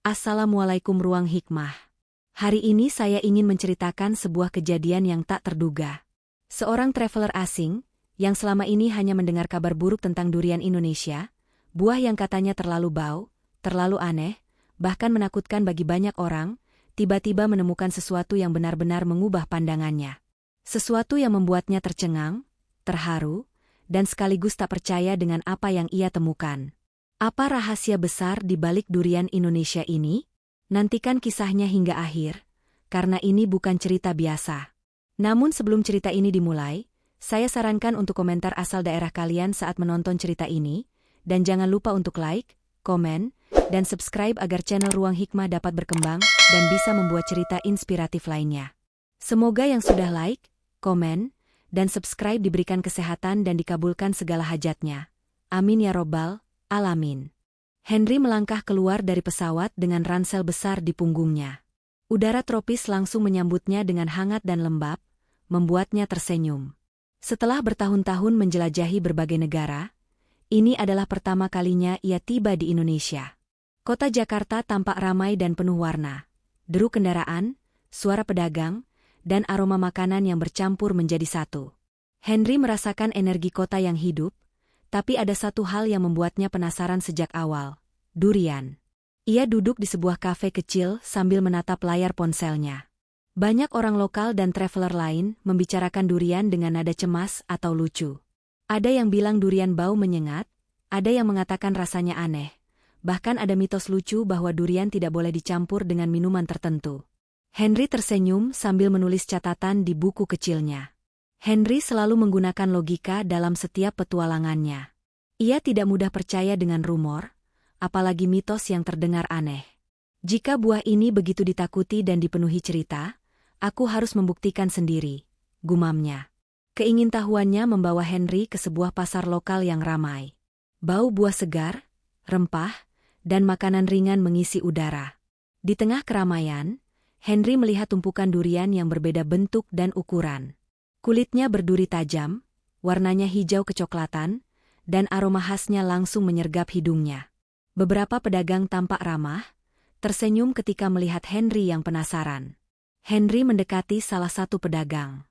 Assalamualaikum Ruang Hikmah. Hari ini saya ingin menceritakan sebuah kejadian yang tak terduga. Seorang traveler asing, yang selama ini hanya mendengar kabar buruk tentang durian Indonesia, buah yang katanya terlalu bau, terlalu aneh, bahkan menakutkan bagi banyak orang, tiba-tiba menemukan sesuatu yang benar-benar mengubah pandangannya. Sesuatu yang membuatnya tercengang, terharu, dan sekaligus tak percaya dengan apa yang ia temukan. Apa rahasia besar di balik durian Indonesia ini? Nantikan kisahnya hingga akhir, karena ini bukan cerita biasa. Namun sebelum cerita ini dimulai, saya sarankan untuk komentar asal daerah kalian saat menonton cerita ini, dan jangan lupa untuk like, komen, dan subscribe agar channel Ruang Hikmah dapat berkembang dan bisa membuat cerita inspiratif lainnya. Semoga yang sudah like, komen, dan subscribe diberikan kesehatan dan dikabulkan segala hajatnya. Amin ya robbal alamin. Henry melangkah keluar dari pesawat dengan ransel besar di punggungnya. Udara tropis langsung menyambutnya dengan hangat dan lembab, membuatnya tersenyum. Setelah bertahun-tahun menjelajahi berbagai negara, ini adalah pertama kalinya ia tiba di Indonesia. Kota Jakarta tampak ramai dan penuh warna. Deru kendaraan, suara pedagang, dan aroma makanan yang bercampur menjadi satu. Henry merasakan energi kota yang hidup, tapi ada satu hal yang membuatnya penasaran sejak awal, durian. Ia duduk di sebuah kafe kecil sambil menatap layar ponselnya. Banyak orang lokal dan traveler lain membicarakan durian dengan nada cemas atau lucu. Ada yang bilang durian bau menyengat, ada yang mengatakan rasanya aneh. Bahkan ada mitos lucu bahwa durian tidak boleh dicampur dengan minuman tertentu. Henry tersenyum sambil menulis catatan di buku kecilnya. Henry selalu menggunakan logika dalam setiap petualangannya. Ia tidak mudah percaya dengan rumor, apalagi mitos yang terdengar aneh. Jika buah ini begitu ditakuti dan dipenuhi cerita, aku harus membuktikan sendiri, gumamnya. Keingintahuannya membawa Henry ke sebuah pasar lokal yang ramai. Bau buah segar, rempah, dan makanan ringan mengisi udara. Di tengah keramaian, Henry melihat tumpukan durian yang berbeda bentuk dan ukuran. Kulitnya berduri tajam, warnanya hijau kecoklatan, dan aroma khasnya langsung menyergap hidungnya. Beberapa pedagang tampak ramah, tersenyum ketika melihat Henry yang penasaran. Henry mendekati salah satu pedagang.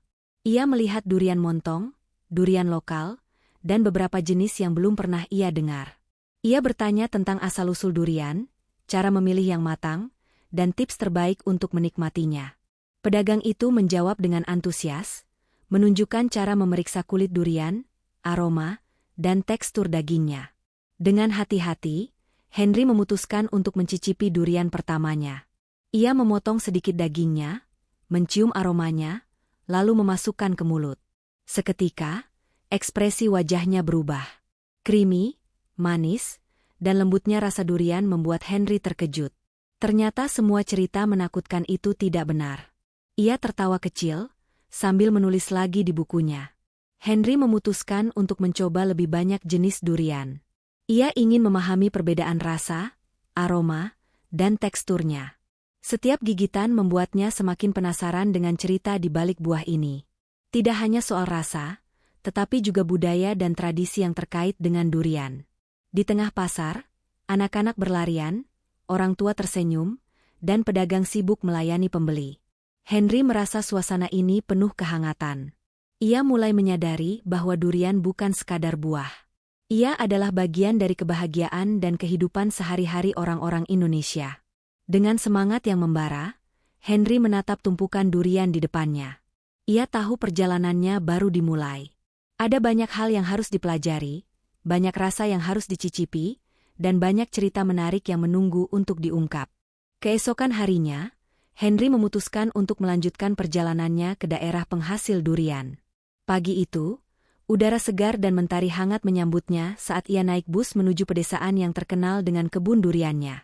Ia melihat durian montong, durian lokal, dan beberapa jenis yang belum pernah ia dengar. Ia bertanya tentang asal-usul durian, cara memilih yang matang, dan tips terbaik untuk menikmatinya. Pedagang itu menjawab dengan antusias, menunjukkan cara memeriksa kulit durian, aroma, dan tekstur dagingnya. Dengan hati-hati, Henry memutuskan untuk mencicipi durian pertamanya. Ia memotong sedikit dagingnya, mencium aromanya, lalu memasukkan ke mulut. Seketika, ekspresi wajahnya berubah. Creamy, manis, dan lembutnya rasa durian membuat Henry terkejut. Ternyata semua cerita menakutkan itu tidak benar. Ia tertawa kecil, sambil menulis lagi di bukunya. Henry memutuskan untuk mencoba lebih banyak jenis durian. Ia ingin memahami perbedaan rasa, aroma, dan teksturnya. Setiap gigitan membuatnya semakin penasaran dengan cerita di balik buah ini. Tidak hanya soal rasa, tetapi juga budaya dan tradisi yang terkait dengan durian. Di tengah pasar, anak-anak berlarian, orang tua tersenyum, dan pedagang sibuk melayani pembeli. Henry merasa suasana ini penuh kehangatan. Ia mulai menyadari bahwa durian bukan sekadar buah. Ia adalah bagian dari kebahagiaan dan kehidupan sehari-hari orang-orang Indonesia. Dengan semangat yang membara, Henry menatap tumpukan durian di depannya. Ia tahu perjalanannya baru dimulai. Ada banyak hal yang harus dipelajari, banyak rasa yang harus dicicipi, dan banyak cerita menarik yang menunggu untuk diungkap. Keesokan harinya, Henry memutuskan untuk melanjutkan perjalanannya ke daerah penghasil durian. Pagi itu, udara segar dan mentari hangat menyambutnya saat ia naik bus menuju pedesaan yang terkenal dengan kebun duriannya.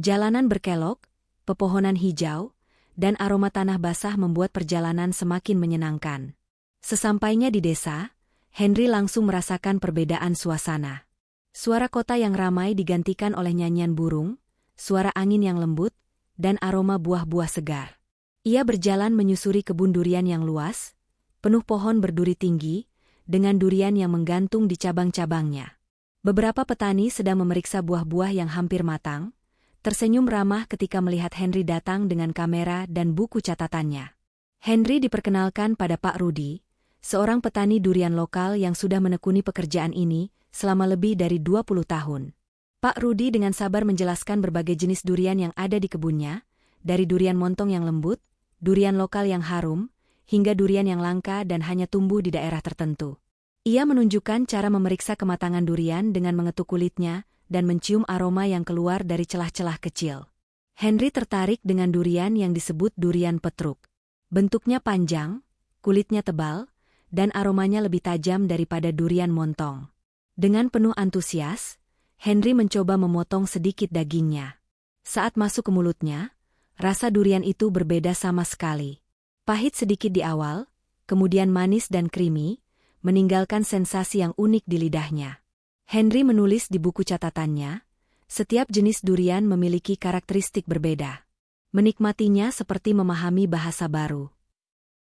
Jalanan berkelok, pepohonan hijau, dan aroma tanah basah membuat perjalanan semakin menyenangkan. Sesampainya di desa, Henry langsung merasakan perbedaan suasana. Suara kota yang ramai digantikan oleh nyanyian burung, suara angin yang lembut, dan aroma buah-buah segar. Ia berjalan menyusuri kebun durian yang luas, penuh pohon berduri tinggi, dengan durian yang menggantung di cabang-cabangnya. Beberapa petani sedang memeriksa buah-buah yang hampir matang, tersenyum ramah ketika melihat Henry datang dengan kamera dan buku catatannya. Henry diperkenalkan pada Pak Rudi, seorang petani durian lokal yang sudah menekuni pekerjaan ini selama lebih dari 20 tahun. Pak Rudi dengan sabar menjelaskan berbagai jenis durian yang ada di kebunnya, dari durian montong yang lembut, durian lokal yang harum, hingga durian yang langka dan hanya tumbuh di daerah tertentu. Ia menunjukkan cara memeriksa kematangan durian dengan mengetuk kulitnya dan mencium aroma yang keluar dari celah-celah kecil. Henry tertarik dengan durian yang disebut durian petruk. Bentuknya panjang, kulitnya tebal, dan aromanya lebih tajam daripada durian montong. Dengan penuh antusias, Henry mencoba memotong sedikit dagingnya. Saat masuk ke mulutnya, rasa durian itu berbeda sama sekali. Pahit sedikit di awal, kemudian manis dan creamy, meninggalkan sensasi yang unik di lidahnya. Henry menulis di buku catatannya, setiap jenis durian memiliki karakteristik berbeda. Menikmatinya seperti memahami bahasa baru.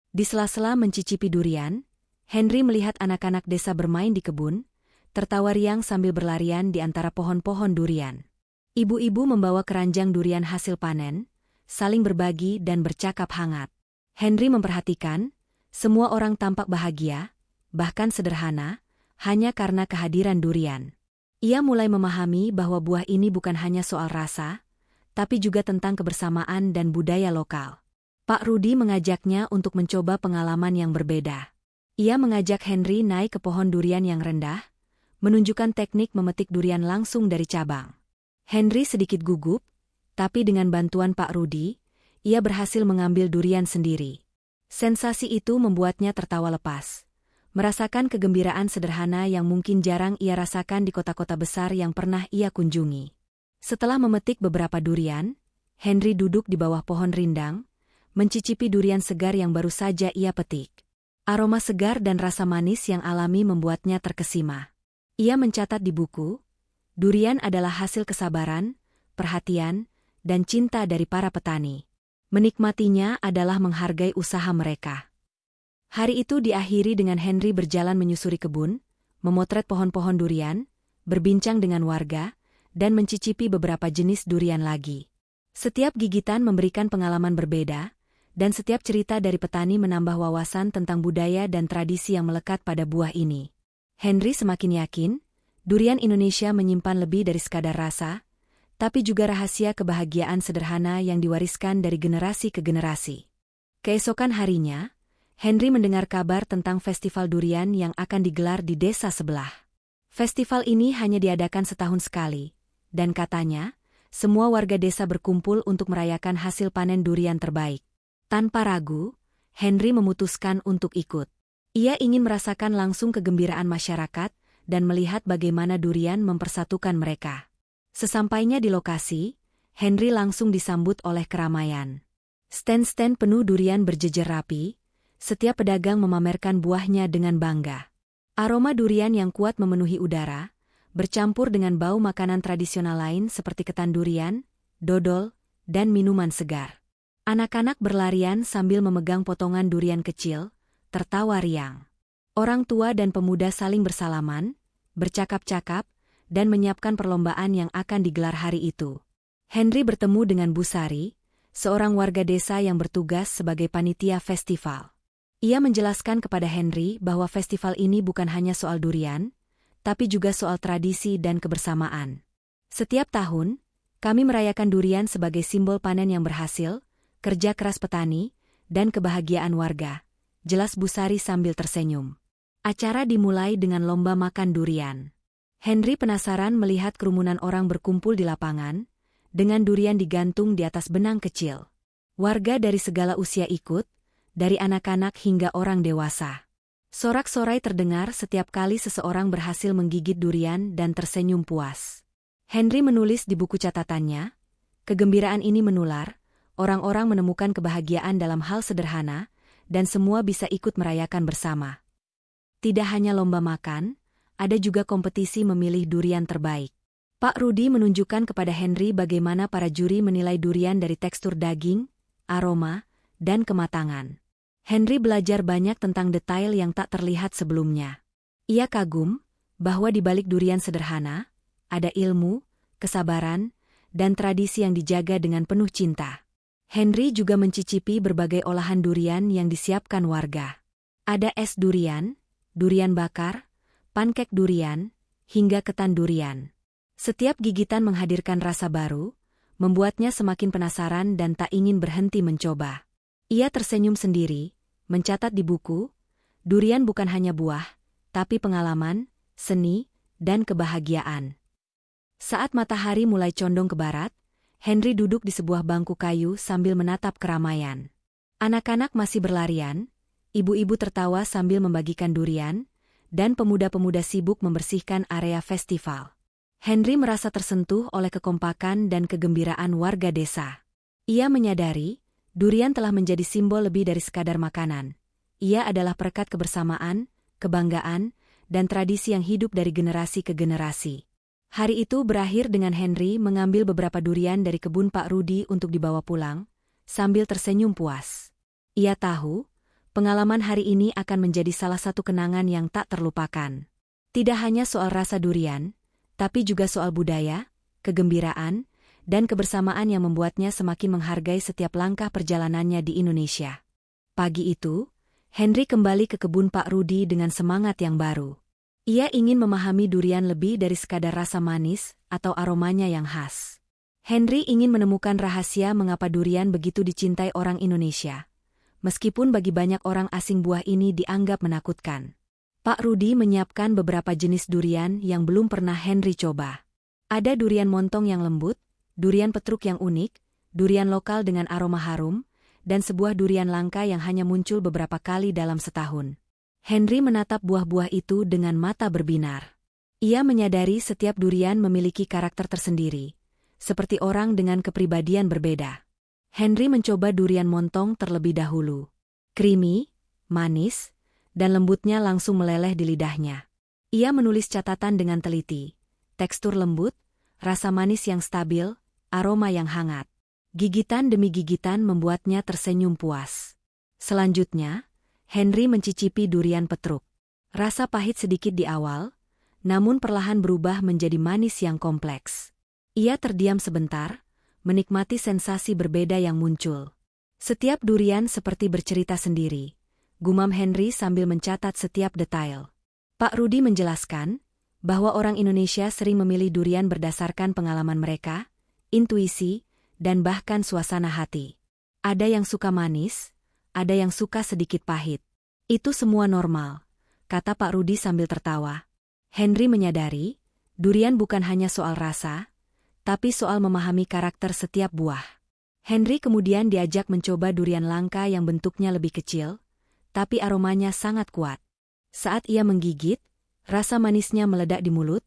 Di sela-sela mencicipi durian, Henry melihat anak-anak desa bermain di kebun, tertawa riang sambil berlarian di antara pohon-pohon durian. Ibu-ibu membawa keranjang durian hasil panen, saling berbagi dan bercakap hangat. Henry memperhatikan, semua orang tampak bahagia, bahkan sederhana, hanya karena kehadiran durian. Ia mulai memahami bahwa buah ini bukan hanya soal rasa, tapi juga tentang kebersamaan dan budaya lokal. Pak Rudi mengajaknya untuk mencoba pengalaman yang berbeda. Ia mengajak Henry naik ke pohon durian yang rendah, menunjukkan teknik memetik durian langsung dari cabang. Henry sedikit gugup, tapi dengan bantuan Pak Rudi, ia berhasil mengambil durian sendiri. Sensasi itu membuatnya tertawa lepas, merasakan kegembiraan sederhana yang mungkin jarang ia rasakan di kota-kota besar yang pernah ia kunjungi. Setelah memetik beberapa durian, Henry duduk di bawah pohon rindang, mencicipi durian segar yang baru saja ia petik. Aroma segar dan rasa manis yang alami membuatnya terkesima. Ia mencatat di buku, durian adalah hasil kesabaran, perhatian, dan cinta dari para petani. Menikmatinya adalah menghargai usaha mereka. Hari itu diakhiri dengan Henry berjalan menyusuri kebun, memotret pohon-pohon durian, berbincang dengan warga, dan mencicipi beberapa jenis durian lagi. Setiap gigitan memberikan pengalaman berbeda, dan setiap cerita dari petani menambah wawasan tentang budaya dan tradisi yang melekat pada buah ini. Henry semakin yakin, durian Indonesia menyimpan lebih dari sekadar rasa, tapi juga rahasia kebahagiaan sederhana yang diwariskan dari generasi ke generasi. Keesokan harinya, Henry mendengar kabar tentang festival durian yang akan digelar di desa sebelah. Festival ini hanya diadakan setahun sekali, dan katanya, semua warga desa berkumpul untuk merayakan hasil panen durian terbaik. Tanpa ragu, Henry memutuskan untuk ikut. Ia ingin merasakan langsung kegembiraan masyarakat dan melihat bagaimana durian mempersatukan mereka. Sesampainya di lokasi, Henry langsung disambut oleh keramaian. Stand-stand penuh durian berjejer rapi, setiap pedagang memamerkan buahnya dengan bangga. Aroma durian yang kuat memenuhi udara, bercampur dengan bau makanan tradisional lain seperti ketan durian, dodol, dan minuman segar. Anak-anak berlarian sambil memegang potongan durian kecil, tertawa riang. Orang tua dan pemuda saling bersalaman, bercakap-cakap, dan menyiapkan perlombaan yang akan digelar hari itu. Henry bertemu dengan Bu Sari, seorang warga desa yang bertugas sebagai panitia festival. Ia menjelaskan kepada Henry bahwa festival ini bukan hanya soal durian, tapi juga soal tradisi dan kebersamaan. Setiap tahun, kami merayakan durian sebagai simbol panen yang berhasil, kerja keras petani, dan kebahagiaan warga, jelas Bu Sari sambil tersenyum. Acara dimulai dengan lomba makan durian. Henry penasaran melihat kerumunan orang berkumpul di lapangan, dengan durian digantung di atas benang kecil. Warga dari segala usia ikut, dari anak-anak hingga orang dewasa. Sorak-sorai terdengar setiap kali seseorang berhasil menggigit durian dan tersenyum puas. Henry menulis di buku catatannya, kegembiraan ini menular, orang-orang menemukan kebahagiaan dalam hal sederhana, dan semua bisa ikut merayakan bersama. Tidak hanya lomba makan, ada juga kompetisi memilih durian terbaik. Pak Rudi menunjukkan kepada Henry bagaimana para juri menilai durian dari tekstur daging, aroma, dan kematangan. Henry belajar banyak tentang detail yang tak terlihat sebelumnya. Ia kagum bahwa di balik durian sederhana, ada ilmu, kesabaran, dan tradisi yang dijaga dengan penuh cinta. Henry juga mencicipi berbagai olahan durian yang disiapkan warga. Ada es durian, durian bakar, pankek durian, hingga ketan durian. Setiap gigitan menghadirkan rasa baru, membuatnya semakin penasaran dan tak ingin berhenti mencoba. Ia tersenyum sendiri, mencatat di buku, durian bukan hanya buah, tapi pengalaman, seni, dan kebahagiaan. Saat matahari mulai condong ke barat, Henry duduk di sebuah bangku kayu sambil menatap keramaian. Anak-anak masih berlarian, ibu-ibu tertawa sambil membagikan durian, dan pemuda-pemuda sibuk membersihkan area festival. Henry merasa tersentuh oleh kekompakan dan kegembiraan warga desa. Ia menyadari, durian telah menjadi simbol lebih dari sekadar makanan. Ia adalah perekat kebersamaan, kebanggaan, dan tradisi yang hidup dari generasi ke generasi. Hari itu berakhir dengan Henry mengambil beberapa durian dari kebun Pak Rudi untuk dibawa pulang, sambil tersenyum puas. Ia tahu, pengalaman hari ini akan menjadi salah satu kenangan yang tak terlupakan. Tidak hanya soal rasa durian, tapi juga soal budaya, kegembiraan, dan kebersamaan yang membuatnya semakin menghargai setiap langkah perjalanannya di Indonesia. Pagi itu, Henry kembali ke kebun Pak Rudi dengan semangat yang baru. Ia ingin memahami durian lebih dari sekadar rasa manis atau aromanya yang khas. Henry ingin menemukan rahasia mengapa durian begitu dicintai orang Indonesia. Meskipun bagi banyak orang asing buah ini dianggap menakutkan. Pak Rudi menyiapkan beberapa jenis durian yang belum pernah Henry coba. Ada durian montong yang lembut, durian petruk yang unik, durian lokal dengan aroma harum, dan sebuah durian langka yang hanya muncul beberapa kali dalam setahun. Henry menatap buah-buah itu dengan mata berbinar. Ia menyadari setiap durian memiliki karakter tersendiri, seperti orang dengan kepribadian berbeda. Henry mencoba durian montong terlebih dahulu. Creamy, manis, dan lembutnya langsung meleleh di lidahnya. Ia menulis catatan dengan teliti. Tekstur lembut, rasa manis yang stabil, aroma yang hangat. Gigitan demi gigitan membuatnya tersenyum puas. Selanjutnya, Henry mencicipi durian petruk. Rasa pahit sedikit di awal, namun perlahan berubah menjadi manis yang kompleks. Ia terdiam sebentar, menikmati sensasi berbeda yang muncul. Setiap durian seperti bercerita sendiri. Gumam Henry sambil mencatat setiap detail. Pak Rudi menjelaskan bahwa orang Indonesia sering memilih durian berdasarkan pengalaman mereka, intuisi, dan bahkan suasana hati. Ada yang suka manis, ada yang suka sedikit pahit. Itu semua normal, kata Pak Rudi sambil tertawa. Henry menyadari, durian bukan hanya soal rasa, tapi soal memahami karakter setiap buah. Henry kemudian diajak mencoba durian langka yang bentuknya lebih kecil, tapi aromanya sangat kuat. Saat ia menggigit, rasa manisnya meledak di mulut,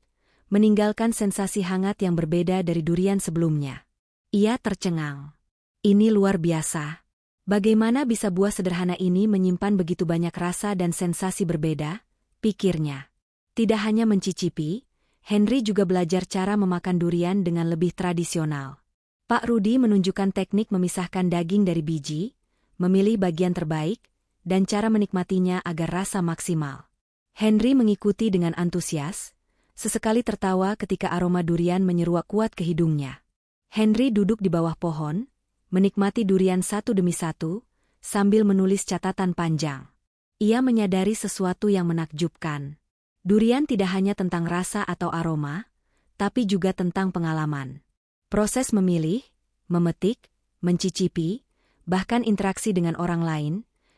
meninggalkan sensasi hangat yang berbeda dari durian sebelumnya. Ia tercengang. Ini luar biasa. Bagaimana bisa buah sederhana ini menyimpan begitu banyak rasa dan sensasi berbeda? Pikirnya. Tidak hanya mencicipi, Henry juga belajar cara memakan durian dengan lebih tradisional. Pak Rudi menunjukkan teknik memisahkan daging dari biji, memilih bagian terbaik, dan cara menikmatinya agar rasa maksimal. Henry mengikuti dengan antusias, sesekali tertawa ketika aroma durian menyeruak kuat ke hidungnya. Henry duduk di bawah pohon, menikmati durian satu demi satu, sambil menulis catatan panjang. Ia menyadari sesuatu yang menakjubkan. Durian tidak hanya tentang rasa atau aroma, tapi juga tentang pengalaman. Proses memilih, memetik, mencicipi, bahkan interaksi dengan orang lain,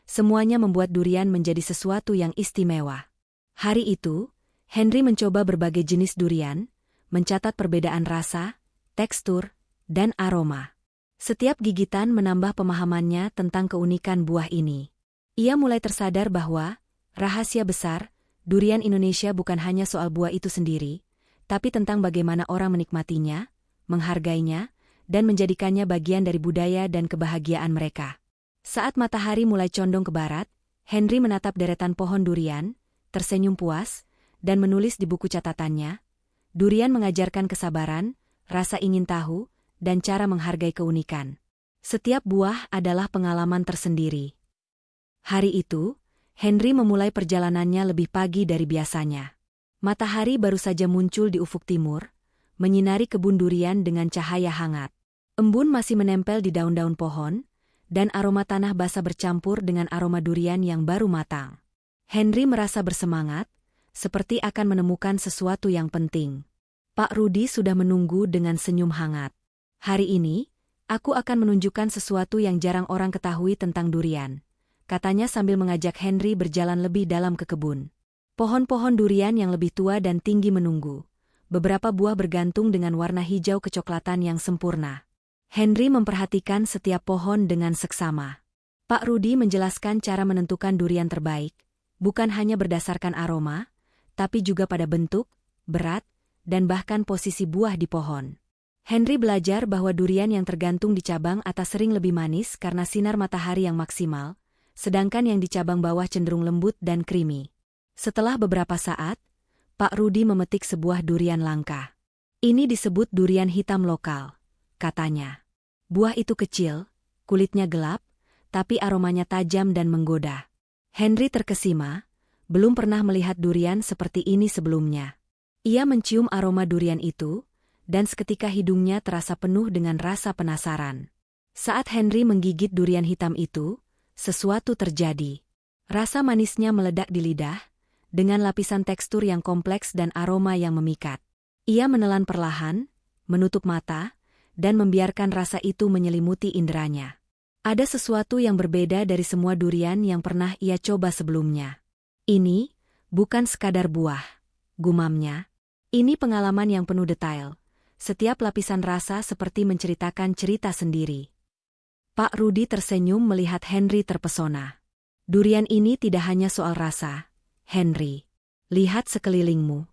semuanya membuat durian menjadi sesuatu yang istimewa. Hari itu, Henry mencoba berbagai jenis durian, mencatat perbedaan rasa, tekstur, dan aroma. Setiap gigitan menambah pemahamannya tentang keunikan buah ini. Ia mulai tersadar bahwa, rahasia besar, durian Indonesia bukan hanya soal buah itu sendiri, tapi tentang bagaimana orang menikmatinya, menghargainya, dan menjadikannya bagian dari budaya dan kebahagiaan mereka. Saat matahari mulai condong ke barat, Henry menatap deretan pohon durian, tersenyum puas, dan menulis di buku catatannya, durian mengajarkan kesabaran, rasa ingin tahu, dan cara menghargai keunikan. Setiap buah adalah pengalaman tersendiri. Hari itu, Henry memulai perjalanannya lebih pagi dari biasanya. Matahari baru saja muncul di ufuk timur, menyinari kebun durian dengan cahaya hangat. Embun masih menempel di daun-daun pohon, dan aroma tanah basah bercampur dengan aroma durian yang baru matang. Henry merasa bersemangat, seperti akan menemukan sesuatu yang penting. Pak Rudi sudah menunggu dengan senyum hangat. Hari ini, aku akan menunjukkan sesuatu yang jarang orang ketahui tentang durian, katanya sambil mengajak Henry berjalan lebih dalam ke kebun. Pohon-pohon durian yang lebih tua dan tinggi menunggu. Beberapa buah bergantung dengan warna hijau kecoklatan yang sempurna. Henry memperhatikan setiap pohon dengan seksama. Pak Rudi menjelaskan cara menentukan durian terbaik, bukan hanya berdasarkan aroma, tapi juga pada bentuk, berat, dan bahkan posisi buah di pohon. Henry belajar bahwa durian yang tergantung di cabang atas sering lebih manis karena sinar matahari yang maksimal, sedangkan yang di cabang bawah cenderung lembut dan creamy. Setelah beberapa saat, Pak Rudi memetik sebuah durian langka. Ini disebut durian hitam lokal, katanya. Buah itu kecil, kulitnya gelap, tapi aromanya tajam dan menggoda. Henry terkesima, belum pernah melihat durian seperti ini sebelumnya. Ia mencium aroma durian itu, dan seketika hidungnya terasa penuh dengan rasa penasaran. Saat Henry menggigit durian hitam itu, sesuatu terjadi. Rasa manisnya meledak di lidah, dengan lapisan tekstur yang kompleks dan aroma yang memikat. Ia menelan perlahan, menutup mata, dan membiarkan rasa itu menyelimuti inderanya. Ada sesuatu yang berbeda dari semua durian yang pernah ia coba sebelumnya. Ini bukan sekadar buah, gumamnya. Ini pengalaman yang penuh detail. Setiap lapisan rasa seperti menceritakan cerita sendiri. Pak Rudi tersenyum melihat Henry terpesona. Durian ini tidak hanya soal rasa, Henry. Lihat sekelilingmu.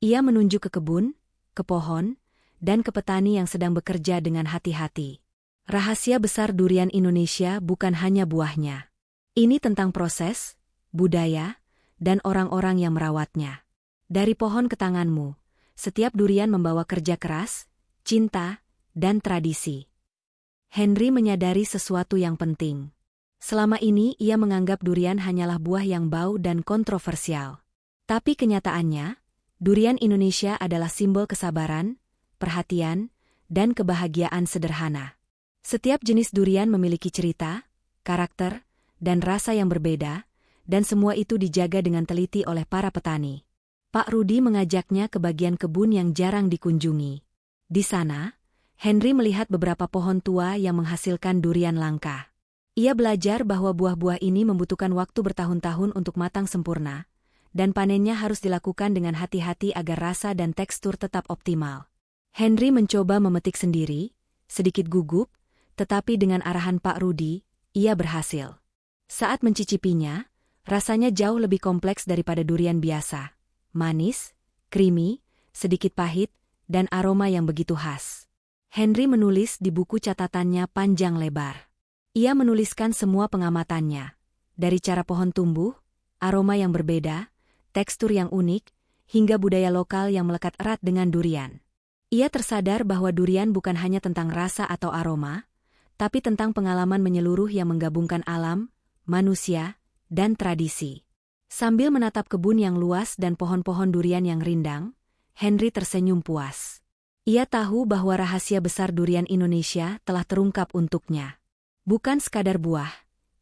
Ia menunjuk ke kebun, ke pohon, dan ke petani yang sedang bekerja dengan hati-hati. Rahasia besar durian Indonesia bukan hanya buahnya. Ini tentang proses, budaya, dan orang-orang yang merawatnya. Dari pohon ke tanganmu, setiap durian membawa kerja keras, cinta, dan tradisi. Henry menyadari sesuatu yang penting. Selama ini ia menganggap durian hanyalah buah yang bau dan kontroversial. Tapi kenyataannya, durian Indonesia adalah simbol kesabaran, perhatian, dan kebahagiaan sederhana. Setiap jenis durian memiliki cerita, karakter, dan rasa yang berbeda, dan semua itu dijaga dengan teliti oleh para petani. Pak Rudi mengajaknya ke bagian kebun yang jarang dikunjungi. Di sana, Henry melihat beberapa pohon tua yang menghasilkan durian langka. Ia belajar bahwa buah-buah ini membutuhkan waktu bertahun-tahun untuk matang sempurna, dan panennya harus dilakukan dengan hati-hati agar rasa dan tekstur tetap optimal. Henry mencoba memetik sendiri, sedikit gugup, tetapi dengan arahan Pak Rudi, ia berhasil. Saat mencicipinya, rasanya jauh lebih kompleks daripada durian biasa. Manis, creamy, sedikit pahit, dan aroma yang begitu khas. Henry menulis di buku catatannya panjang lebar. Ia menuliskan semua pengamatannya, dari cara pohon tumbuh, aroma yang berbeda, tekstur yang unik, hingga budaya lokal yang melekat erat dengan durian. Ia tersadar bahwa durian bukan hanya tentang rasa atau aroma, tapi tentang pengalaman menyeluruh yang menggabungkan alam, manusia, dan tradisi. Sambil menatap kebun yang luas dan pohon-pohon durian yang rindang, Henry tersenyum puas. Ia tahu bahwa rahasia besar durian Indonesia telah terungkap untuknya. Bukan sekadar buah,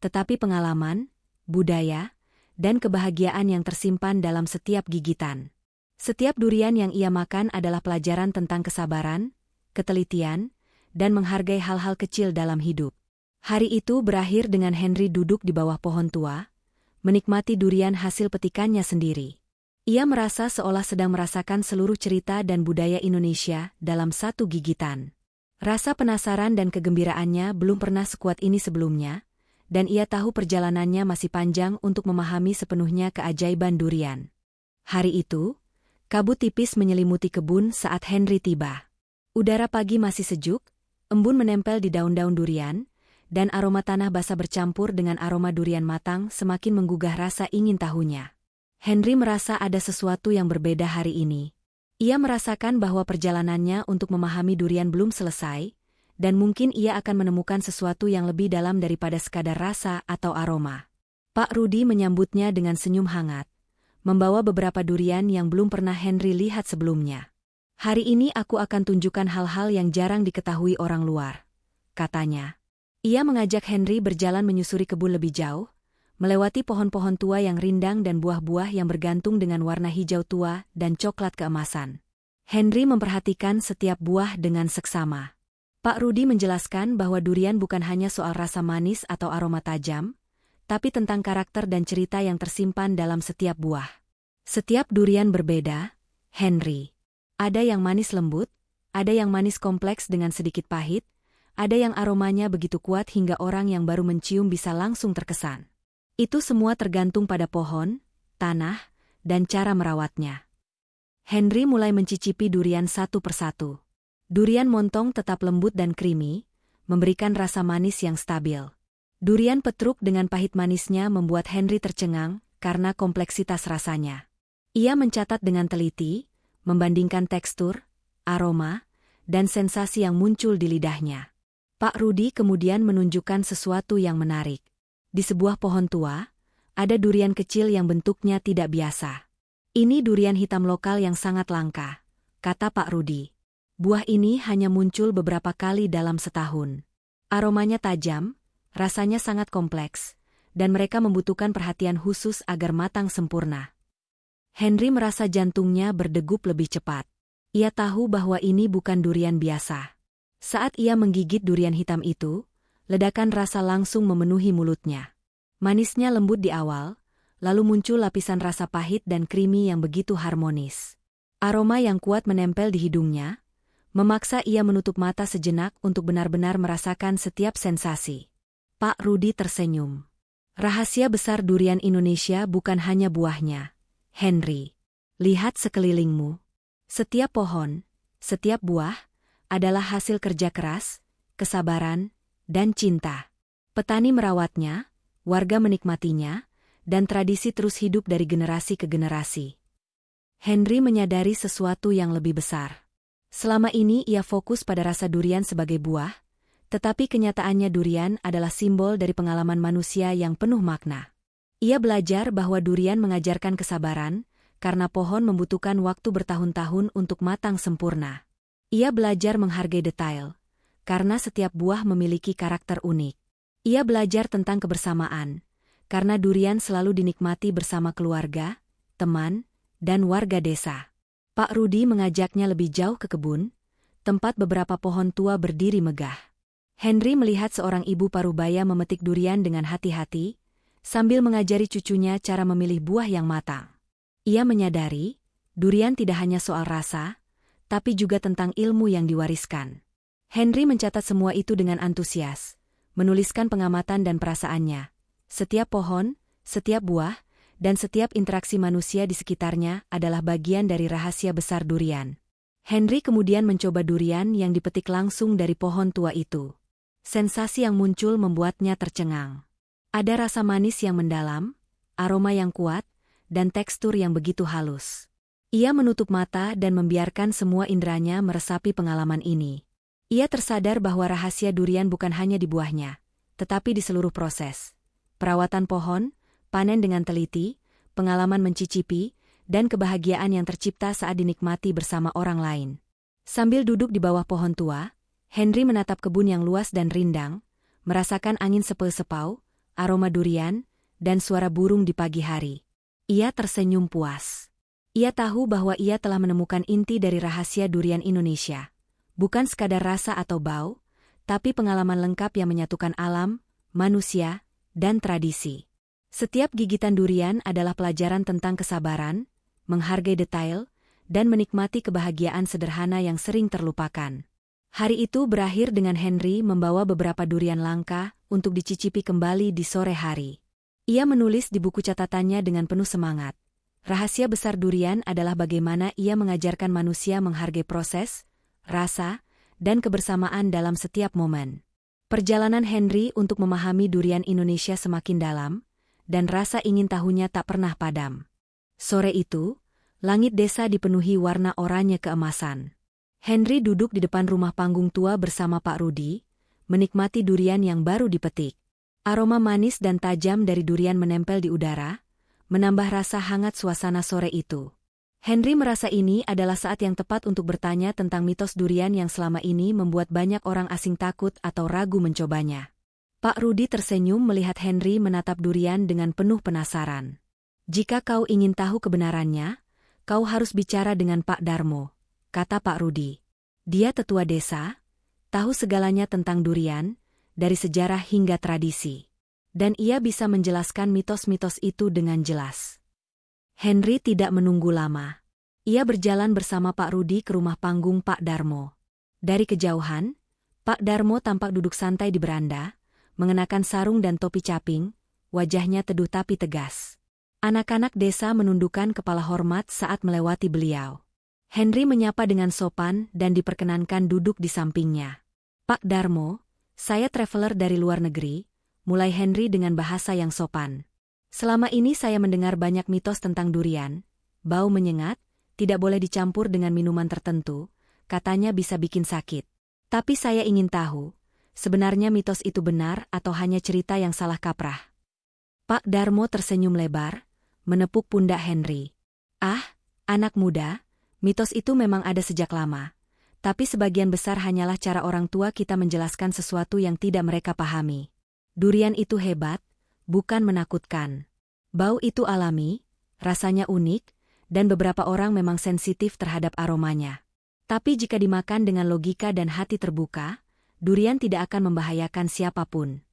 tetapi pengalaman, budaya, dan kebahagiaan yang tersimpan dalam setiap gigitan. Setiap durian yang ia makan adalah pelajaran tentang kesabaran, ketelitian, dan menghargai hal-hal kecil dalam hidup. Hari itu berakhir dengan Henry duduk di bawah pohon tua, menikmati durian hasil petikannya sendiri. Ia merasa seolah sedang merasakan seluruh cerita dan budaya Indonesia dalam satu gigitan. Rasa penasaran dan kegembiraannya belum pernah sekuat ini sebelumnya, dan ia tahu perjalanannya masih panjang untuk memahami sepenuhnya keajaiban durian. Hari itu, kabut tipis menyelimuti kebun saat Henry tiba. Udara pagi masih sejuk, embun menempel di daun-daun durian, dan aroma tanah basah bercampur dengan aroma durian matang semakin menggugah rasa ingin tahunya. Henry merasa ada sesuatu yang berbeda hari ini. Ia merasakan bahwa perjalanannya untuk memahami durian belum selesai, dan mungkin ia akan menemukan sesuatu yang lebih dalam daripada sekadar rasa atau aroma. Pak Rudi menyambutnya dengan senyum hangat, membawa beberapa durian yang belum pernah Henry lihat sebelumnya. Hari ini aku akan tunjukkan hal-hal yang jarang diketahui orang luar, katanya. Ia mengajak Henry berjalan menyusuri kebun lebih jauh, melewati pohon-pohon tua yang rindang dan buah-buah yang bergantung dengan warna hijau tua dan coklat keemasan. Henry memperhatikan setiap buah dengan seksama. Pak Rudi menjelaskan bahwa durian bukan hanya soal rasa manis atau aroma tajam, tapi tentang karakter dan cerita yang tersimpan dalam setiap buah. Setiap durian berbeda, Henry. Ada yang manis lembut, ada yang manis kompleks dengan sedikit pahit, ada yang aromanya begitu kuat hingga orang yang baru mencium bisa langsung terkesan. Itu semua tergantung pada pohon, tanah, dan cara merawatnya. Henry mulai mencicipi durian satu persatu. Durian montong tetap lembut dan creamy, memberikan rasa manis yang stabil. Durian petruk dengan pahit manisnya membuat Henry tercengang karena kompleksitas rasanya. Ia mencatat dengan teliti, membandingkan tekstur, aroma, dan sensasi yang muncul di lidahnya. Pak Rudi kemudian menunjukkan sesuatu yang menarik. Di sebuah pohon tua, ada durian kecil yang bentuknya tidak biasa. Ini durian hitam lokal yang sangat langka, kata Pak Rudi. Buah ini hanya muncul beberapa kali dalam setahun. Aromanya tajam, rasanya sangat kompleks, dan mereka membutuhkan perhatian khusus agar matang sempurna. Henry merasa jantungnya berdegup lebih cepat. Ia tahu bahwa ini bukan durian biasa. Saat ia menggigit durian hitam itu, ledakan rasa langsung memenuhi mulutnya. Manisnya lembut di awal, lalu muncul lapisan rasa pahit dan creamy yang begitu harmonis. Aroma yang kuat menempel di hidungnya, memaksa ia menutup mata sejenak untuk benar-benar merasakan setiap sensasi. Pak Rudi tersenyum. Rahasia besar durian Indonesia bukan hanya buahnya, Henry. Lihat sekelilingmu. Setiap pohon, setiap buah, adalah hasil kerja keras, kesabaran, dan cinta. Petani merawatnya, warga menikmatinya, dan tradisi terus hidup dari generasi ke generasi. Henry menyadari sesuatu yang lebih besar. Selama ini ia fokus pada rasa durian sebagai buah, tetapi kenyataannya durian adalah simbol dari pengalaman manusia yang penuh makna. Ia belajar bahwa durian mengajarkan kesabaran, karena pohon membutuhkan waktu bertahun-tahun untuk matang sempurna. Ia belajar menghargai detail, karena setiap buah memiliki karakter unik. Ia belajar tentang kebersamaan, karena durian selalu dinikmati bersama keluarga, teman, dan warga desa. Pak Rudi mengajaknya lebih jauh ke kebun, tempat beberapa pohon tua berdiri megah. Henry melihat seorang ibu parubaya memetik durian dengan hati-hati, sambil mengajari cucunya cara memilih buah yang matang. Ia menyadari, durian tidak hanya soal rasa, tapi juga tentang ilmu yang diwariskan. Henry mencatat semua itu dengan antusias, menuliskan pengamatan dan perasaannya. Setiap pohon, setiap buah, dan setiap interaksi manusia di sekitarnya adalah bagian dari rahasia besar durian. Henry kemudian mencoba durian yang dipetik langsung dari pohon tua itu. Sensasi yang muncul membuatnya tercengang. Ada rasa manis yang mendalam, aroma yang kuat, dan tekstur yang begitu halus. Ia menutup mata dan membiarkan semua inderanya meresapi pengalaman ini. Ia tersadar bahwa rahasia durian bukan hanya di buahnya, tetapi di seluruh proses. Perawatan pohon, panen dengan teliti, pengalaman mencicipi, dan kebahagiaan yang tercipta saat dinikmati bersama orang lain. Sambil duduk di bawah pohon tua, Henry menatap kebun yang luas dan rindang, merasakan angin sepeu-sepau, aroma durian, dan suara burung di pagi hari. Ia tersenyum puas. Ia tahu bahwa ia telah menemukan inti dari rahasia durian Indonesia. Bukan sekadar rasa atau bau, tapi pengalaman lengkap yang menyatukan alam, manusia, dan tradisi. Setiap gigitan durian adalah pelajaran tentang kesabaran, menghargai detail, dan menikmati kebahagiaan sederhana yang sering terlupakan. Hari itu berakhir dengan Henry membawa beberapa durian langka untuk dicicipi kembali di sore hari. Ia menulis di buku catatannya dengan penuh semangat. Rahasia besar durian adalah bagaimana ia mengajarkan manusia menghargai proses, rasa, dan kebersamaan dalam setiap momen. Perjalanan Henry untuk memahami durian Indonesia semakin dalam, dan rasa ingin tahunya tak pernah padam. Sore itu, langit desa dipenuhi warna oranye keemasan. Henry duduk di depan rumah panggung tua bersama Pak Rudi, menikmati durian yang baru dipetik. Aroma manis dan tajam dari durian menempel di udara, menambah rasa hangat suasana sore itu. Henry merasa ini adalah saat yang tepat untuk bertanya tentang mitos durian yang selama ini membuat banyak orang asing takut atau ragu mencobanya. Pak Rudi tersenyum melihat Henry menatap durian dengan penuh penasaran. "Jika kau ingin tahu kebenarannya, kau harus bicara dengan Pak Darmo," kata Pak Rudi. Dia tetua desa, tahu segalanya tentang durian, dari sejarah hingga tradisi. Dan ia bisa menjelaskan mitos-mitos itu dengan jelas. Henry tidak menunggu lama. Ia berjalan bersama Pak Rudi ke rumah panggung Pak Darmo. Dari kejauhan, Pak Darmo tampak duduk santai di beranda, mengenakan sarung dan topi caping, wajahnya teduh tapi tegas. Anak-anak desa menundukkan kepala hormat saat melewati beliau. Henry menyapa dengan sopan dan diperkenankan duduk di sampingnya. "Pak Darmo, saya traveler dari luar negeri," mulai Henry dengan bahasa yang sopan. "Selama ini saya mendengar banyak mitos tentang durian, bau menyengat, tidak boleh dicampur dengan minuman tertentu, katanya bisa bikin sakit. Tapi saya ingin tahu, sebenarnya mitos itu benar atau hanya cerita yang salah kaprah?" Pak Darmo tersenyum lebar, menepuk pundak Henry. "Ah, anak muda, mitos itu memang ada sejak lama, tapi sebagian besar hanyalah cara orang tua kita menjelaskan sesuatu yang tidak mereka pahami. Durian itu hebat, bukan menakutkan. Bau itu alami, rasanya unik, dan beberapa orang memang sensitif terhadap aromanya. Tapi jika dimakan dengan logika dan hati terbuka, durian tidak akan membahayakan siapapun."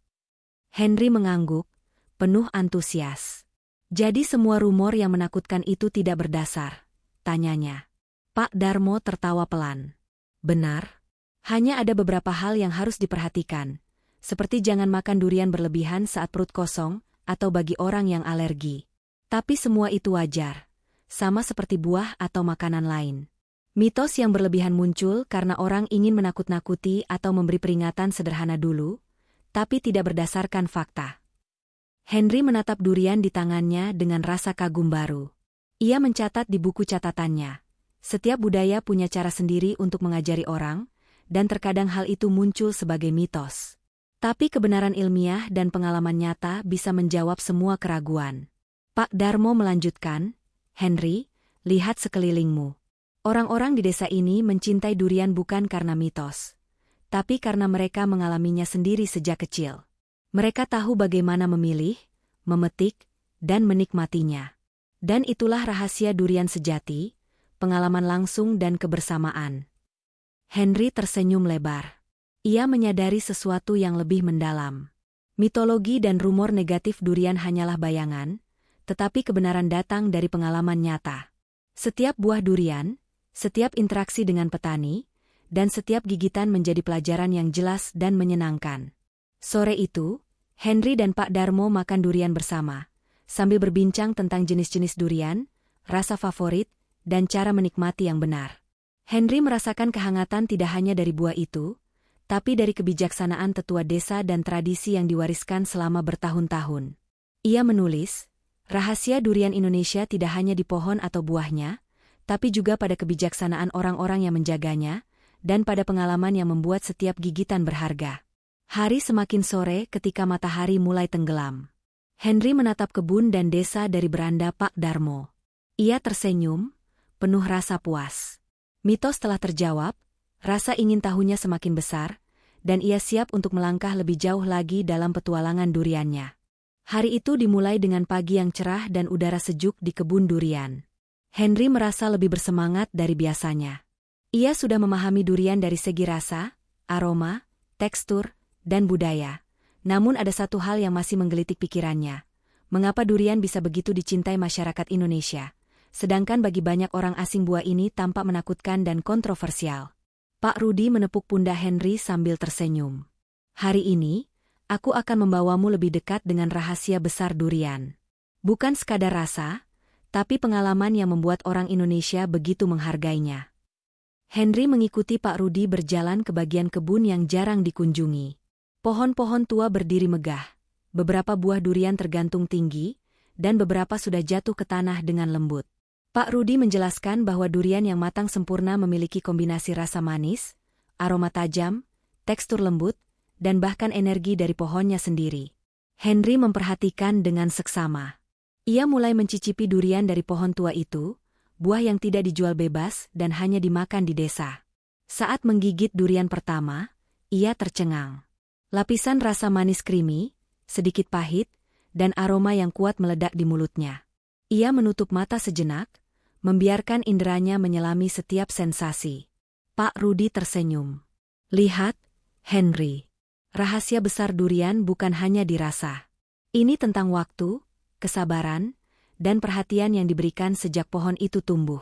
Henry mengangguk, penuh antusias. "Jadi semua rumor yang menakutkan itu tidak berdasar?" tanyanya. Pak Darmo tertawa pelan. "Benar. Hanya ada beberapa hal yang harus diperhatikan, seperti jangan makan durian berlebihan saat perut kosong, atau bagi orang yang alergi. Tapi semua itu wajar, sama seperti buah atau makanan lain. Mitos yang berlebihan muncul karena orang ingin menakut-nakuti atau memberi peringatan sederhana dulu, tapi tidak berdasarkan fakta." Henry menatap durian di tangannya dengan rasa kagum baru. Ia mencatat di buku catatannya. Setiap budaya punya cara sendiri untuk mengajari orang, dan terkadang hal itu muncul sebagai mitos. Tapi kebenaran ilmiah dan pengalaman nyata bisa menjawab semua keraguan. Pak Darmo melanjutkan, "Henry, lihat sekelilingmu. Orang-orang di desa ini mencintai durian bukan karena mitos, tapi karena mereka mengalaminya sendiri sejak kecil. Mereka tahu bagaimana memilih, memetik, dan menikmatinya. Dan itulah rahasia durian sejati, pengalaman langsung dan kebersamaan." Henry tersenyum lebar. Ia menyadari sesuatu yang lebih mendalam. Mitologi dan rumor negatif durian hanyalah bayangan, tetapi kebenaran datang dari pengalaman nyata. Setiap buah durian, setiap interaksi dengan petani, dan setiap gigitan menjadi pelajaran yang jelas dan menyenangkan. Sore itu, Henry dan Pak Darmo makan durian bersama, sambil berbincang tentang jenis-jenis durian, rasa favorit, dan cara menikmati yang benar. Henry merasakan kehangatan tidak hanya dari buah itu, tapi dari kebijaksanaan tetua desa dan tradisi yang diwariskan selama bertahun-tahun. Ia menulis, rahasia durian Indonesia tidak hanya di pohon atau buahnya, tapi juga pada kebijaksanaan orang-orang yang menjaganya, dan pada pengalaman yang membuat setiap gigitan berharga. Hari semakin sore ketika matahari mulai tenggelam. Henry menatap kebun dan desa dari beranda Pak Darmo. Ia tersenyum, penuh rasa puas. Mitos telah terjawab, rasa ingin tahunya semakin besar, dan ia siap untuk melangkah lebih jauh lagi dalam petualangan duriannya. Hari itu dimulai dengan pagi yang cerah dan udara sejuk di kebun durian. Henry merasa lebih bersemangat dari biasanya. Ia sudah memahami durian dari segi rasa, aroma, tekstur, dan budaya. Namun ada satu hal yang masih menggelitik pikirannya. Mengapa durian bisa begitu dicintai masyarakat Indonesia, sedangkan bagi banyak orang asing buah ini tampak menakutkan dan kontroversial? Pak Rudi menepuk pundak Henry sambil tersenyum. "Hari ini, aku akan membawamu lebih dekat dengan rahasia besar durian. Bukan sekadar rasa, tapi pengalaman yang membuat orang Indonesia begitu menghargainya." Henry mengikuti Pak Rudi berjalan ke bagian kebun yang jarang dikunjungi. Pohon-pohon tua berdiri megah, beberapa buah durian tergantung tinggi, dan beberapa sudah jatuh ke tanah dengan lembut. Pak Rudi menjelaskan bahwa durian yang matang sempurna memiliki kombinasi rasa manis, aroma tajam, tekstur lembut, dan bahkan energi dari pohonnya sendiri. Henry memperhatikan dengan seksama. Ia mulai mencicipi durian dari pohon tua itu, buah yang tidak dijual bebas dan hanya dimakan di desa. Saat menggigit durian pertama, ia tercengang. Lapisan rasa manis creamy, sedikit pahit, dan aroma yang kuat meledak di mulutnya. Ia menutup mata sejenak, membiarkan inderanya menyelami setiap sensasi. Pak Rudi tersenyum. Lihat, Henry. Rahasia besar durian bukan hanya dirasa. Ini tentang waktu, kesabaran, dan perhatian yang diberikan sejak pohon itu tumbuh.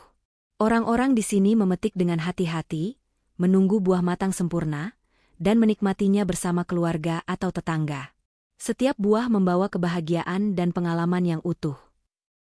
Orang-orang di sini memetik dengan hati-hati, menunggu buah matang sempurna, dan menikmatinya bersama keluarga atau tetangga. Setiap buah membawa kebahagiaan dan pengalaman yang utuh.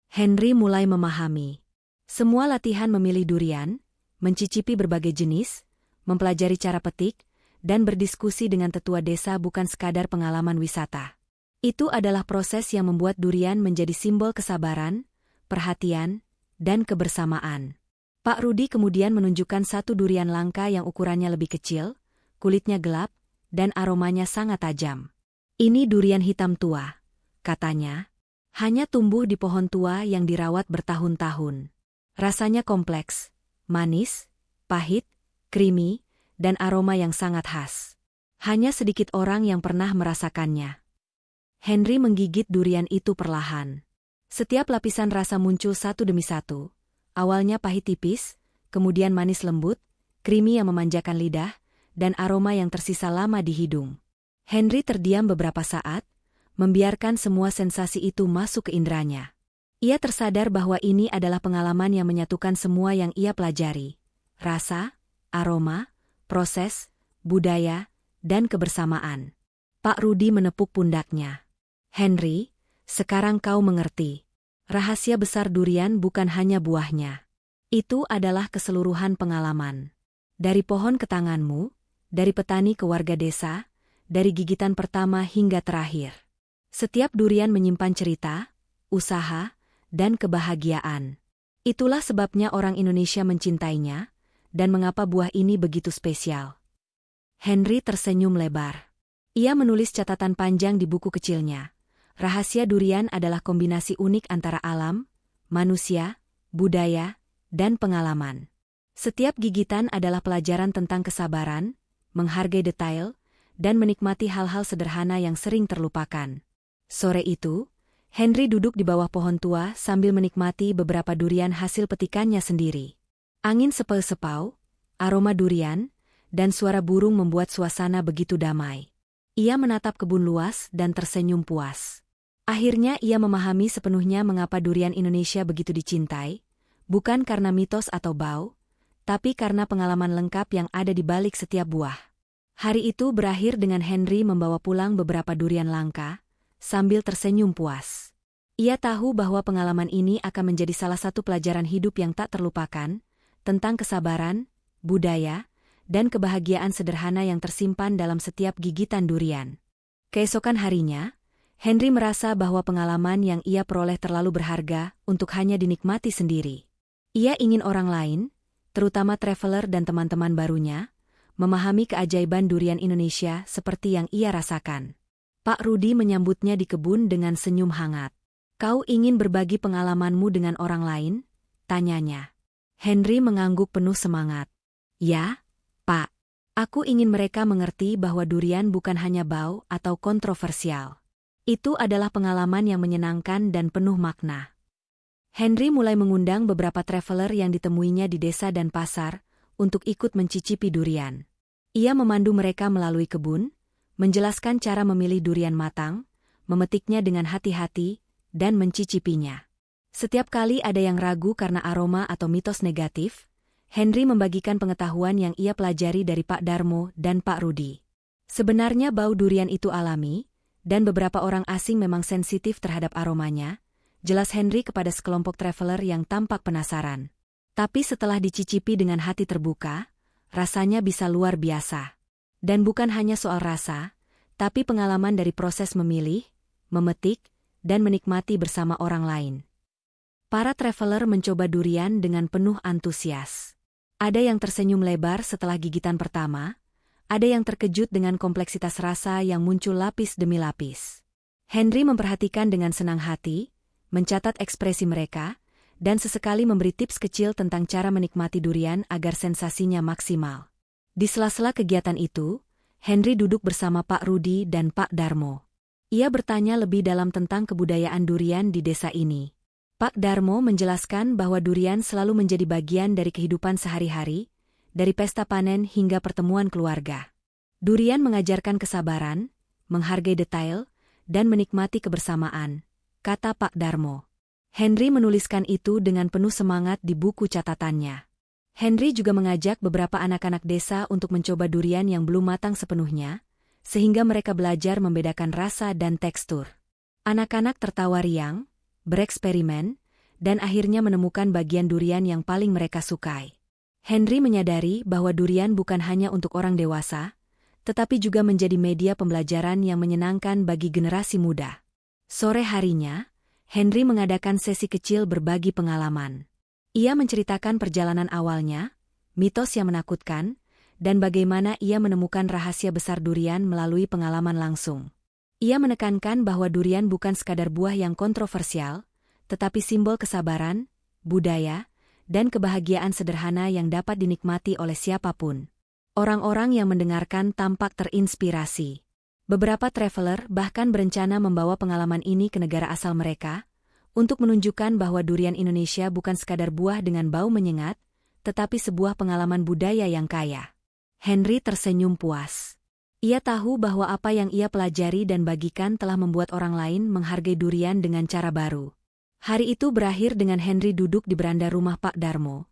Henry mulai memahami. Semua latihan memilih durian, mencicipi berbagai jenis, mempelajari cara petik, dan berdiskusi dengan tetua desa bukan sekadar pengalaman wisata. Itu adalah proses yang membuat durian menjadi simbol kesabaran, perhatian, dan kebersamaan. Pak Rudi kemudian menunjukkan satu durian langka yang ukurannya lebih kecil, kulitnya gelap, dan aromanya sangat tajam. Ini durian hitam tua, katanya. Hanya tumbuh di pohon tua yang dirawat bertahun-tahun. Rasanya kompleks, manis, pahit, creamy, dan aroma yang sangat khas. Hanya sedikit orang yang pernah merasakannya. Henry menggigit durian itu perlahan. Setiap lapisan rasa muncul satu demi satu. Awalnya pahit tipis, kemudian manis lembut, creamy yang memanjakan lidah, dan aroma yang tersisa lama di hidung. Henry terdiam beberapa saat, membiarkan semua sensasi itu masuk ke inderanya. Ia tersadar bahwa ini adalah pengalaman yang menyatukan semua yang ia pelajari. Rasa, aroma, proses, budaya, dan kebersamaan. Pak Rudi menepuk pundaknya. Henry, sekarang kau mengerti. Rahasia besar durian bukan hanya buahnya. Itu adalah keseluruhan pengalaman. Dari pohon ke tanganmu, dari petani ke warga desa, dari gigitan pertama hingga terakhir. Setiap durian menyimpan cerita, usaha, dan kebahagiaan. Itulah sebabnya orang Indonesia mencintainya, dan mengapa buah ini begitu spesial. Henry tersenyum lebar. Ia menulis catatan panjang di buku kecilnya. Rahasia durian adalah kombinasi unik antara alam, manusia, budaya, dan pengalaman. Setiap gigitan adalah pelajaran tentang kesabaran, menghargai detail, dan menikmati hal-hal sederhana yang sering terlupakan. Sore itu, Henry duduk di bawah pohon tua sambil menikmati beberapa durian hasil petikannya sendiri. Angin sepau-sepau, aroma durian, dan suara burung membuat suasana begitu damai. Ia menatap kebun luas dan tersenyum puas. Akhirnya ia memahami sepenuhnya mengapa durian Indonesia begitu dicintai, bukan karena mitos atau bau, tapi karena pengalaman lengkap yang ada di balik setiap buah. Hari itu berakhir dengan Henry membawa pulang beberapa durian langka, sambil tersenyum puas. Ia tahu bahwa pengalaman ini akan menjadi salah satu pelajaran hidup yang tak terlupakan, tentang kesabaran, budaya, dan kebahagiaan sederhana yang tersimpan dalam setiap gigitan durian. Keesokan harinya, Henry merasa bahwa pengalaman yang ia peroleh terlalu berharga untuk hanya dinikmati sendiri. Ia ingin orang lain, terutama traveler dan teman-teman barunya, memahami keajaiban durian Indonesia seperti yang ia rasakan. Pak Rudi menyambutnya di kebun dengan senyum hangat. "Kau ingin berbagi pengalamanmu dengan orang lain?" tanyanya. Henry mengangguk penuh semangat. "Ya, Pak. Aku ingin mereka mengerti bahwa durian bukan hanya bau atau kontroversial. Itu adalah pengalaman yang menyenangkan dan penuh makna." Henry mulai mengundang beberapa traveler yang ditemuinya di desa dan pasar untuk ikut mencicipi durian. Ia memandu mereka melalui kebun, menjelaskan cara memilih durian matang, memetiknya dengan hati-hati, dan mencicipinya. Setiap kali ada yang ragu karena aroma atau mitos negatif, Henry membagikan pengetahuan yang ia pelajari dari Pak Darmo dan Pak Rudi. Sebenarnya bau durian itu alami, dan beberapa orang asing memang sensitif terhadap aromanya, jelas Henry kepada sekelompok traveler yang tampak penasaran. Tapi setelah dicicipi dengan hati terbuka, rasanya bisa luar biasa. Dan bukan hanya soal rasa, tapi pengalaman dari proses memilih, memetik, dan menikmati bersama orang lain. Para traveler mencoba durian dengan penuh antusias. Ada yang tersenyum lebar setelah gigitan pertama, ada yang terkejut dengan kompleksitas rasa yang muncul lapis demi lapis. Henry memperhatikan dengan senang hati, mencatat ekspresi mereka, dan sesekali memberi tips kecil tentang cara menikmati durian agar sensasinya maksimal. Di sela-sela kegiatan itu, Henry duduk bersama Pak Rudi dan Pak Darmo. Ia bertanya lebih dalam tentang kebudayaan durian di desa ini. Pak Darmo menjelaskan bahwa durian selalu menjadi bagian dari kehidupan sehari-hari, dari pesta panen hingga pertemuan keluarga. Durian mengajarkan kesabaran, menghargai detail, dan menikmati kebersamaan, kata Pak Darmo. Henry menuliskan itu dengan penuh semangat di buku catatannya. Henry juga mengajak beberapa anak-anak desa untuk mencoba durian yang belum matang sepenuhnya, sehingga mereka belajar membedakan rasa dan tekstur. Anak-anak tertawa riang, bereksperimen, dan akhirnya menemukan bagian durian yang paling mereka sukai. Henry menyadari bahwa durian bukan hanya untuk orang dewasa, tetapi juga menjadi media pembelajaran yang menyenangkan bagi generasi muda. Sore harinya, Henry mengadakan sesi kecil berbagi pengalaman. Ia menceritakan perjalanan awalnya, mitos yang menakutkan, dan bagaimana ia menemukan rahasia besar durian melalui pengalaman langsung. Ia menekankan bahwa durian bukan sekadar buah yang kontroversial, tetapi simbol kesabaran, budaya, dan kebahagiaan sederhana yang dapat dinikmati oleh siapapun. Orang-orang yang mendengarkan tampak terinspirasi. Beberapa traveler bahkan berencana membawa pengalaman ini ke negara asal mereka, untuk menunjukkan bahwa durian Indonesia bukan sekadar buah dengan bau menyengat, tetapi sebuah pengalaman budaya yang kaya. Henry tersenyum puas. Ia tahu bahwa apa yang ia pelajari dan bagikan telah membuat orang lain menghargai durian dengan cara baru. Hari itu berakhir dengan Henry duduk di beranda rumah Pak Darmo,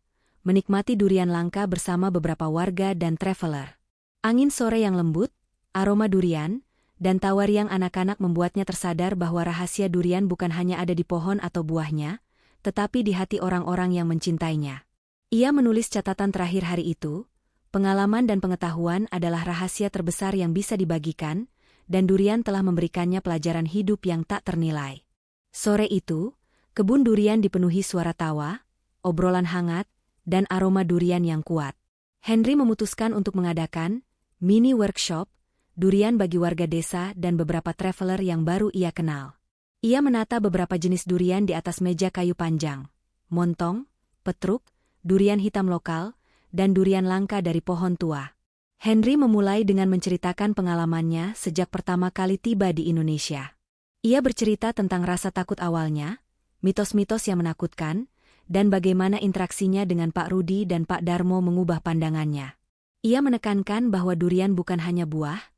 menikmati durian langka bersama beberapa warga dan traveler. Angin sore yang lembut, aroma durian, dan tawa riang anak-anak membuatnya tersadar bahwa rahasia durian bukan hanya ada di pohon atau buahnya, tetapi di hati orang-orang yang mencintainya. Ia menulis catatan terakhir hari itu, pengalaman dan pengetahuan adalah rahasia terbesar yang bisa dibagikan, dan durian telah memberikannya pelajaran hidup yang tak ternilai. Sore itu, kebun durian dipenuhi suara tawa, obrolan hangat, dan aroma durian yang kuat. Henry memutuskan untuk mengadakan mini workshop durian bagi warga desa dan beberapa traveler yang baru ia kenal. Ia menata beberapa jenis durian di atas meja kayu panjang, montong, petruk, durian hitam lokal, dan durian langka dari pohon tua. Henry memulai dengan menceritakan pengalamannya sejak pertama kali tiba di Indonesia. Ia bercerita tentang rasa takut awalnya, mitos-mitos yang menakutkan, dan bagaimana interaksinya dengan Pak Rudi dan Pak Darmo mengubah pandangannya. Ia menekankan bahwa durian bukan hanya buah,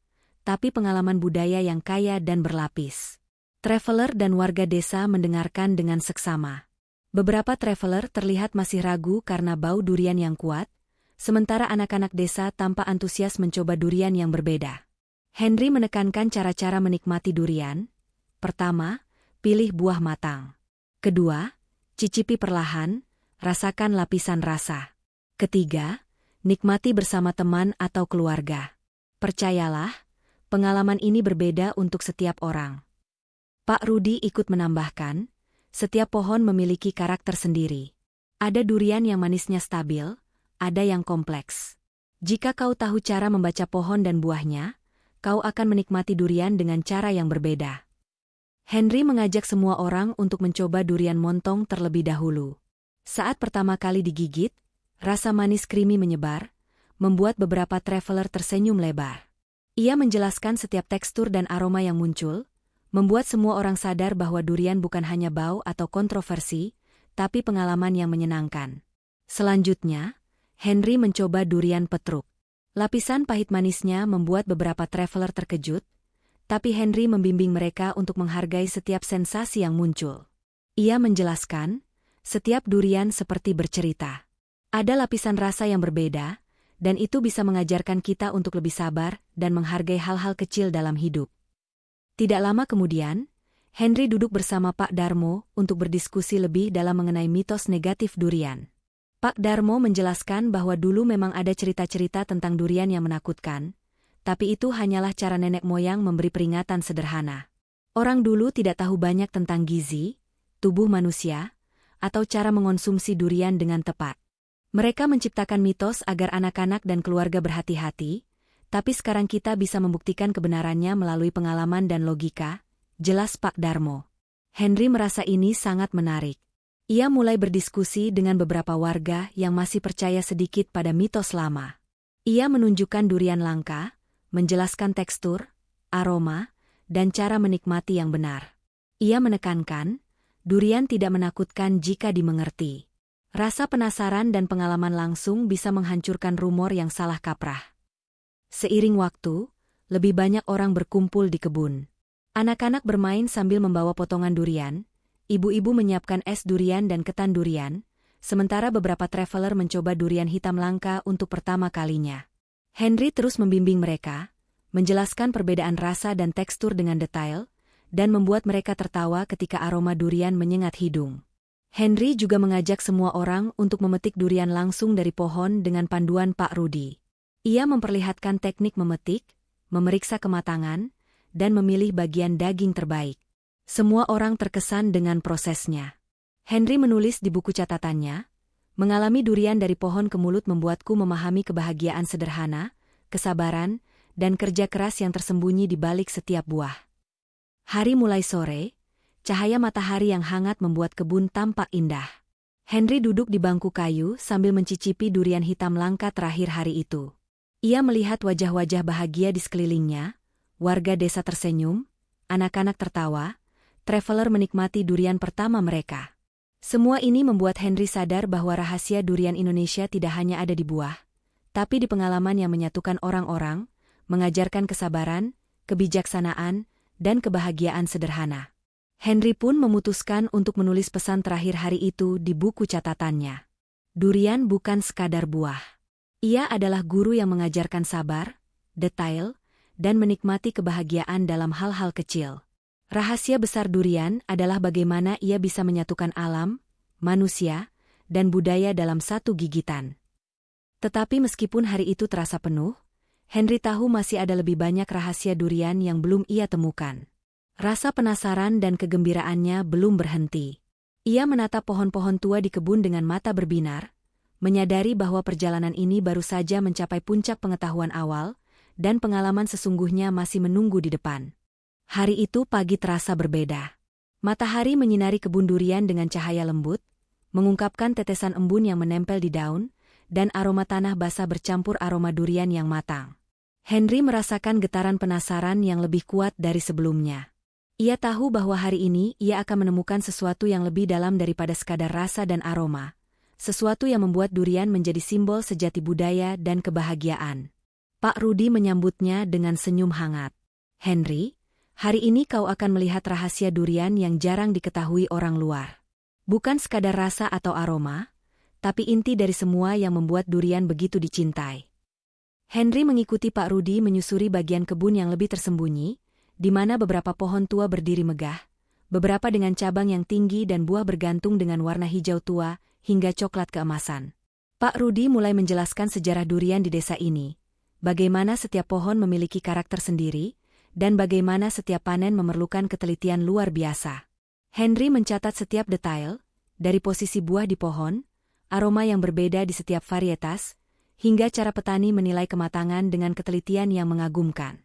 tapi pengalaman budaya yang kaya dan berlapis. Traveler dan warga desa mendengarkan dengan seksama. Beberapa traveler terlihat masih ragu karena bau durian yang kuat, sementara anak-anak desa tampak antusias mencoba durian yang berbeda. Henry menekankan cara-cara menikmati durian. Pertama, pilih buah matang. Kedua, cicipi perlahan, rasakan lapisan rasa. Ketiga, nikmati bersama teman atau keluarga. Percayalah, pengalaman ini berbeda untuk setiap orang. Pak Rudi ikut menambahkan, setiap pohon memiliki karakter sendiri. Ada durian yang manisnya stabil, ada yang kompleks. Jika kau tahu cara membaca pohon dan buahnya, kau akan menikmati durian dengan cara yang berbeda. Henry mengajak semua orang untuk mencoba durian montong terlebih dahulu. Saat pertama kali digigit, rasa manis krimi menyebar, membuat beberapa traveler tersenyum lebar. Ia menjelaskan setiap tekstur dan aroma yang muncul, membuat semua orang sadar bahwa durian bukan hanya bau atau kontroversi, tapi pengalaman yang menyenangkan. Selanjutnya, Henry mencoba durian petruk. Lapisan pahit manisnya membuat beberapa traveler terkejut, tapi Henry membimbing mereka untuk menghargai setiap sensasi yang muncul. Ia menjelaskan, setiap durian seperti bercerita. Ada lapisan rasa yang berbeda, dan itu bisa mengajarkan kita untuk lebih sabar dan menghargai hal-hal kecil dalam hidup. Tidak lama kemudian, Henry duduk bersama Pak Darmo untuk berdiskusi lebih dalam mengenai mitos negatif durian. Pak Darmo menjelaskan bahwa dulu memang ada cerita-cerita tentang durian yang menakutkan, tapi itu hanyalah cara nenek moyang memberi peringatan sederhana. Orang dulu tidak tahu banyak tentang gizi, tubuh manusia, atau cara mengonsumsi durian dengan tepat. Mereka menciptakan mitos agar anak-anak dan keluarga berhati-hati, tapi sekarang kita bisa membuktikan kebenarannya melalui pengalaman dan logika, jelas Pak Darmo. Henry merasa ini sangat menarik. Ia mulai berdiskusi dengan beberapa warga yang masih percaya sedikit pada mitos lama. Ia menunjukkan durian langka, menjelaskan tekstur, aroma, dan cara menikmati yang benar. Ia menekankan, durian tidak menakutkan jika dimengerti. Rasa penasaran dan pengalaman langsung bisa menghancurkan rumor yang salah kaprah. Seiring waktu, lebih banyak orang berkumpul di kebun. Anak-anak bermain sambil membawa potongan durian, ibu-ibu menyiapkan es durian dan ketan durian, sementara beberapa traveler mencoba durian hitam langka untuk pertama kalinya. Henry terus membimbing mereka, menjelaskan perbedaan rasa dan tekstur dengan detail, dan membuat mereka tertawa ketika aroma durian menyengat hidung. Henry juga mengajak semua orang untuk memetik durian langsung dari pohon dengan panduan Pak Rudi. Ia memperlihatkan teknik memetik, memeriksa kematangan, dan memilih bagian daging terbaik. Semua orang terkesan dengan prosesnya. Henry menulis di buku catatannya, mengalami durian dari pohon ke mulut membuatku memahami kebahagiaan sederhana, kesabaran, dan kerja keras yang tersembunyi di balik setiap buah. Hari mulai sore, cahaya matahari yang hangat membuat kebun tampak indah. Henry duduk di bangku kayu sambil mencicipi durian hitam langka terakhir hari itu. Ia melihat wajah-wajah bahagia di sekelilingnya, warga desa tersenyum, anak-anak tertawa, traveler menikmati durian pertama mereka. Semua ini membuat Henry sadar bahwa rahasia durian Indonesia tidak hanya ada di buah, tapi di pengalaman yang menyatukan orang-orang, mengajarkan kesabaran, kebijaksanaan, dan kebahagiaan sederhana. Henry pun memutuskan untuk menulis pesan terakhir hari itu di buku catatannya. Durian bukan sekadar buah. Ia adalah guru yang mengajarkan sabar, detail, dan menikmati kebahagiaan dalam hal-hal kecil. Rahasia besar durian adalah bagaimana ia bisa menyatukan alam, manusia, dan budaya dalam satu gigitan. Tetapi meskipun hari itu terasa penuh, Henry tahu masih ada lebih banyak rahasia durian yang belum ia temukan. Rasa penasaran dan kegembiraannya belum berhenti. Ia menatap pohon-pohon tua di kebun dengan mata berbinar, menyadari bahwa perjalanan ini baru saja mencapai puncak pengetahuan awal, dan pengalaman sesungguhnya masih menunggu di depan. Hari itu pagi terasa berbeda. Matahari menyinari kebun durian dengan cahaya lembut, mengungkapkan tetesan embun yang menempel di daun, dan aroma tanah basah bercampur aroma durian yang matang. Henry merasakan getaran penasaran yang lebih kuat dari sebelumnya. Ia tahu bahwa hari ini ia akan menemukan sesuatu yang lebih dalam daripada sekadar rasa dan aroma, sesuatu yang membuat durian menjadi simbol sejati budaya dan kebahagiaan. Pak Rudi menyambutnya dengan senyum hangat. Henry, hari ini kau akan melihat rahasia durian yang jarang diketahui orang luar. Bukan sekadar rasa atau aroma, tapi inti dari semua yang membuat durian begitu dicintai. Henry mengikuti Pak Rudi menyusuri bagian kebun yang lebih tersembunyi, di mana beberapa pohon tua berdiri megah, beberapa dengan cabang yang tinggi dan buah bergantung dengan warna hijau tua hingga coklat keemasan. Pak Rudi mulai menjelaskan sejarah durian di desa ini, bagaimana setiap pohon memiliki karakter sendiri, dan bagaimana setiap panen memerlukan ketelitian luar biasa. Henry mencatat setiap detail, dari posisi buah di pohon, aroma yang berbeda di setiap varietas, hingga cara petani menilai kematangan dengan ketelitian yang mengagumkan.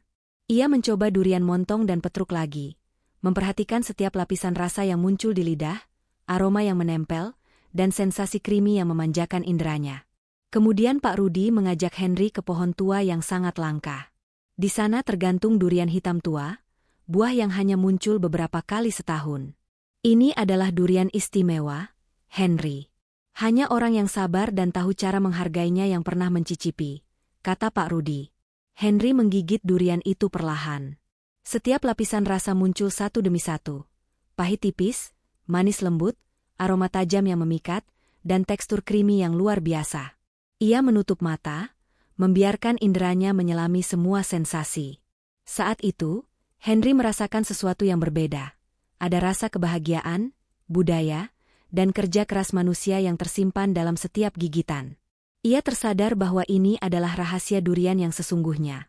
Ia mencoba durian montong dan petruk lagi, memperhatikan setiap lapisan rasa yang muncul di lidah, aroma yang menempel, dan sensasi krimi yang memanjakan inderanya. Kemudian Pak Rudi mengajak Henry ke pohon tua yang sangat langka. Di sana tergantung durian hitam tua, buah yang hanya muncul beberapa kali setahun. Ini adalah durian istimewa, Henry. Hanya orang yang sabar dan tahu cara menghargainya yang pernah mencicipi, kata Pak Rudi. Henry menggigit durian itu perlahan. Setiap lapisan rasa muncul satu demi satu. Pahit tipis, manis lembut, aroma tajam yang memikat, dan tekstur krimi yang luar biasa. Ia menutup mata, membiarkan inderanya menyelami semua sensasi. Saat itu, Henry merasakan sesuatu yang berbeda. Ada rasa kebahagiaan, budaya, dan kerja keras manusia yang tersimpan dalam setiap gigitan. Ia tersadar bahwa ini adalah rahasia durian yang sesungguhnya.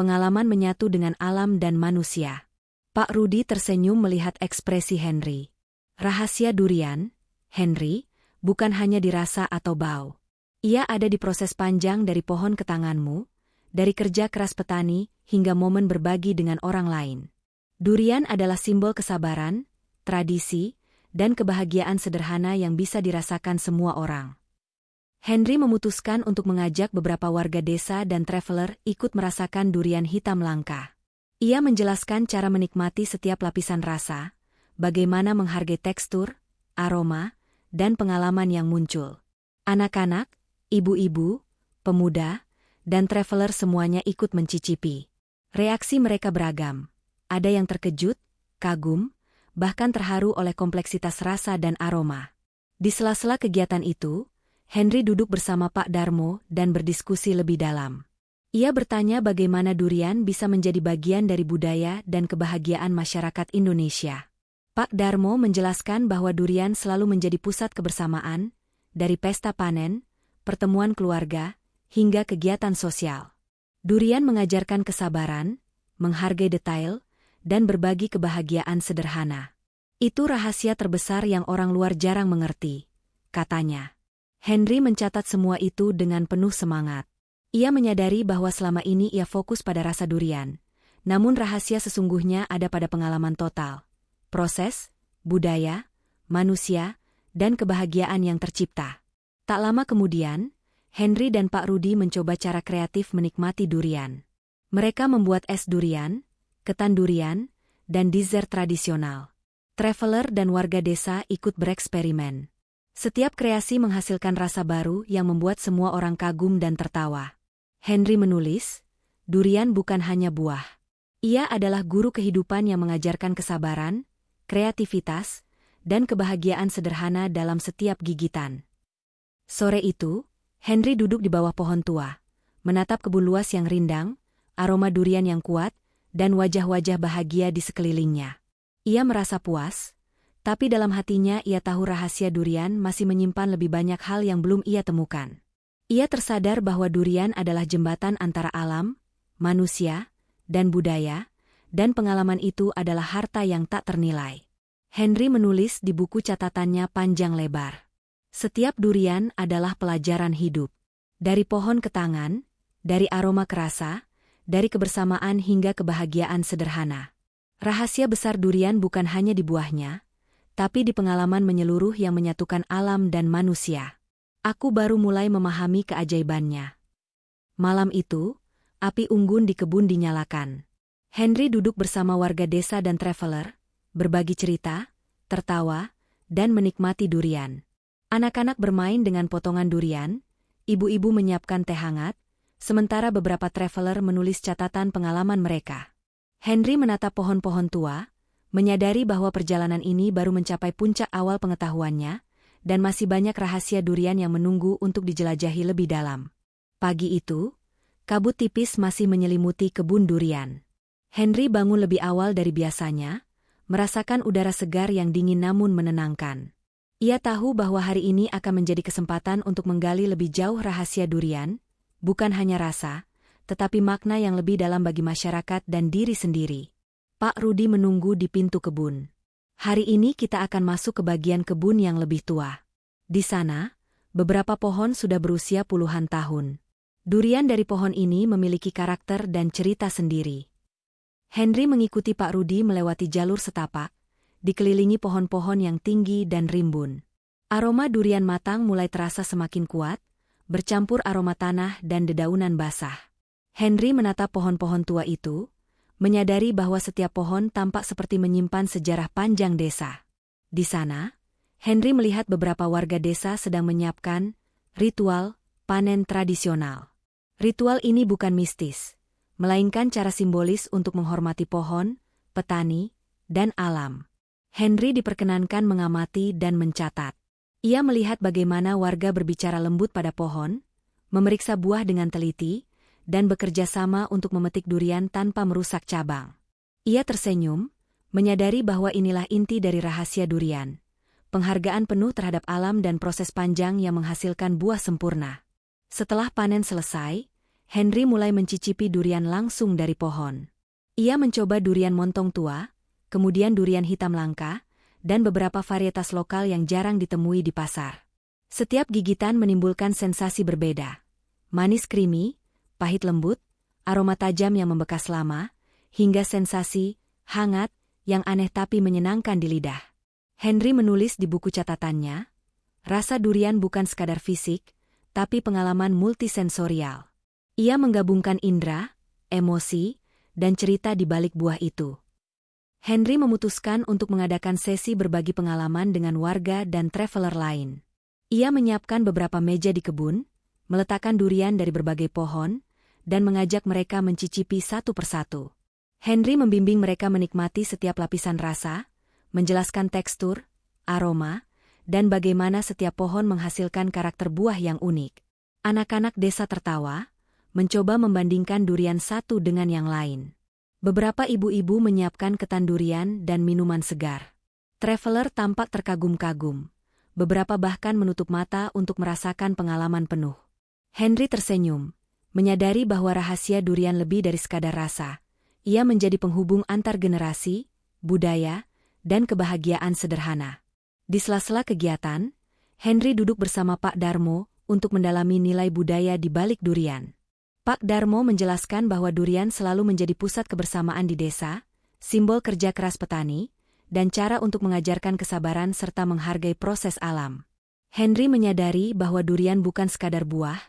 Pengalaman menyatu dengan alam dan manusia. Pak Rudi tersenyum melihat ekspresi Henry. Rahasia durian, Henry, bukan hanya dirasa atau bau. Ia ada di proses panjang dari pohon ke tanganmu, dari kerja keras petani hingga momen berbagi dengan orang lain. Durian adalah simbol kesabaran, tradisi, dan kebahagiaan sederhana yang bisa dirasakan semua orang. Henry memutuskan untuk mengajak beberapa warga desa dan traveler ikut merasakan durian hitam langka. Ia menjelaskan cara menikmati setiap lapisan rasa, bagaimana menghargai tekstur, aroma, dan pengalaman yang muncul. Anak-anak, ibu-ibu, pemuda, dan traveler semuanya ikut mencicipi. Reaksi mereka beragam. Ada yang terkejut, kagum, bahkan terharu oleh kompleksitas rasa dan aroma. Di sela-sela kegiatan itu, Henry duduk bersama Pak Darmo dan berdiskusi lebih dalam. Ia bertanya bagaimana durian bisa menjadi bagian dari budaya dan kebahagiaan masyarakat Indonesia. Pak Darmo menjelaskan bahwa durian selalu menjadi pusat kebersamaan, dari pesta panen, pertemuan keluarga, hingga kegiatan sosial. Durian mengajarkan kesabaran, menghargai detail, dan berbagi kebahagiaan sederhana. Itu rahasia terbesar yang orang luar jarang mengerti, katanya. Henry mencatat semua itu dengan penuh semangat. Ia menyadari bahwa selama ini ia fokus pada rasa durian, namun rahasia sesungguhnya ada pada pengalaman total, proses, budaya, manusia, dan kebahagiaan yang tercipta. Tak lama kemudian, Henry dan Pak Rudi mencoba cara kreatif menikmati durian. Mereka membuat es durian, ketan durian, dan dessert tradisional. Traveler dan warga desa ikut bereksperimen. Setiap kreasi menghasilkan rasa baru yang membuat semua orang kagum dan tertawa. Henry menulis, durian bukan hanya buah. Ia adalah guru kehidupan yang mengajarkan kesabaran, kreativitas, dan kebahagiaan sederhana dalam setiap gigitan. Sore itu, Henry duduk di bawah pohon tua, menatap kebun luas yang rindang, aroma durian yang kuat, dan wajah-wajah bahagia di sekelilingnya. Ia merasa puas, tapi dalam hatinya ia tahu rahasia durian masih menyimpan lebih banyak hal yang belum ia temukan. Ia tersadar bahwa durian adalah jembatan antara alam, manusia, dan budaya, dan pengalaman itu adalah harta yang tak ternilai. Henry menulis di buku catatannya panjang lebar. Setiap durian adalah pelajaran hidup. Dari pohon ke tangan, dari aroma ke rasa, dari kebersamaan hingga kebahagiaan sederhana. Rahasia besar durian bukan hanya di buahnya, tapi di pengalaman menyeluruh yang menyatukan alam dan manusia. Aku baru mulai memahami keajaibannya. Malam itu, api unggun di kebun dinyalakan. Henry duduk bersama warga desa dan traveler, berbagi cerita, tertawa, dan menikmati durian. Anak-anak bermain dengan potongan durian, ibu-ibu menyiapkan teh hangat, sementara beberapa traveler menulis catatan pengalaman mereka. Henry menatap pohon-pohon tua, menyadari bahwa perjalanan ini baru mencapai puncak awal pengetahuannya, dan masih banyak rahasia durian yang menunggu untuk dijelajahi lebih dalam. Pagi itu, kabut tipis masih menyelimuti kebun durian. Henry bangun lebih awal dari biasanya, merasakan udara segar yang dingin namun menenangkan. Ia tahu bahwa hari ini akan menjadi kesempatan untuk menggali lebih jauh rahasia durian, bukan hanya rasa, tetapi makna yang lebih dalam bagi masyarakat dan diri sendiri. Pak Rudi menunggu di pintu kebun. Hari ini kita akan masuk ke bagian kebun yang lebih tua. Di sana, beberapa pohon sudah berusia puluhan tahun. Durian dari pohon ini memiliki karakter dan cerita sendiri. Henry mengikuti Pak Rudi melewati jalur setapak, dikelilingi pohon-pohon yang tinggi dan rimbun. Aroma durian matang mulai terasa semakin kuat, bercampur aroma tanah dan dedaunan basah. Henry menatap pohon-pohon tua itu, menyadari bahwa setiap pohon tampak seperti menyimpan sejarah panjang desa. Di sana, Henry melihat beberapa warga desa sedang menyiapkan ritual panen tradisional. Ritual ini bukan mistis, melainkan cara simbolis untuk menghormati pohon, petani, dan alam. Henry diperkenankan mengamati dan mencatat. Ia melihat bagaimana warga berbicara lembut pada pohon, memeriksa buah dengan teliti, dan bekerja sama untuk memetik durian tanpa merusak cabang. Ia tersenyum, menyadari bahwa inilah inti dari rahasia durian. Penghargaan penuh terhadap alam dan proses panjang yang menghasilkan buah sempurna. Setelah panen selesai, Henry mulai mencicipi durian langsung dari pohon. Ia mencoba durian montong tua, kemudian durian hitam langka, dan beberapa varietas lokal yang jarang ditemui di pasar. Setiap gigitan menimbulkan sensasi berbeda. Manis creamy, pahit lembut, aroma tajam yang membekas lama, hingga sensasi hangat yang aneh tapi menyenangkan di lidah. Henry menulis di buku catatannya, rasa durian bukan sekadar fisik, tapi pengalaman multisensorial. Ia menggabungkan indera, emosi, dan cerita di balik buah itu. Henry memutuskan untuk mengadakan sesi berbagi pengalaman dengan warga dan traveler lain. Ia menyiapkan beberapa meja di kebun, meletakkan durian dari berbagai pohon, dan mengajak mereka mencicipi satu persatu. Henry membimbing mereka menikmati setiap lapisan rasa, menjelaskan tekstur, aroma, dan bagaimana setiap pohon menghasilkan karakter buah yang unik. Anak-anak desa tertawa, mencoba membandingkan durian satu dengan yang lain. Beberapa ibu-ibu menyiapkan ketan durian dan minuman segar. Traveler tampak terkagum-kagum. Beberapa bahkan menutup mata untuk merasakan pengalaman penuh. Henry tersenyum, menyadari bahwa rahasia durian lebih dari sekadar rasa. Ia menjadi penghubung antar generasi, budaya, dan kebahagiaan sederhana. Di sela-sela kegiatan, Henry duduk bersama Pak Darmo untuk mendalami nilai budaya di balik durian. Pak Darmo menjelaskan bahwa durian selalu menjadi pusat kebersamaan di desa, simbol kerja keras petani, dan cara untuk mengajarkan kesabaran serta menghargai proses alam. Henry menyadari bahwa durian bukan sekadar buah,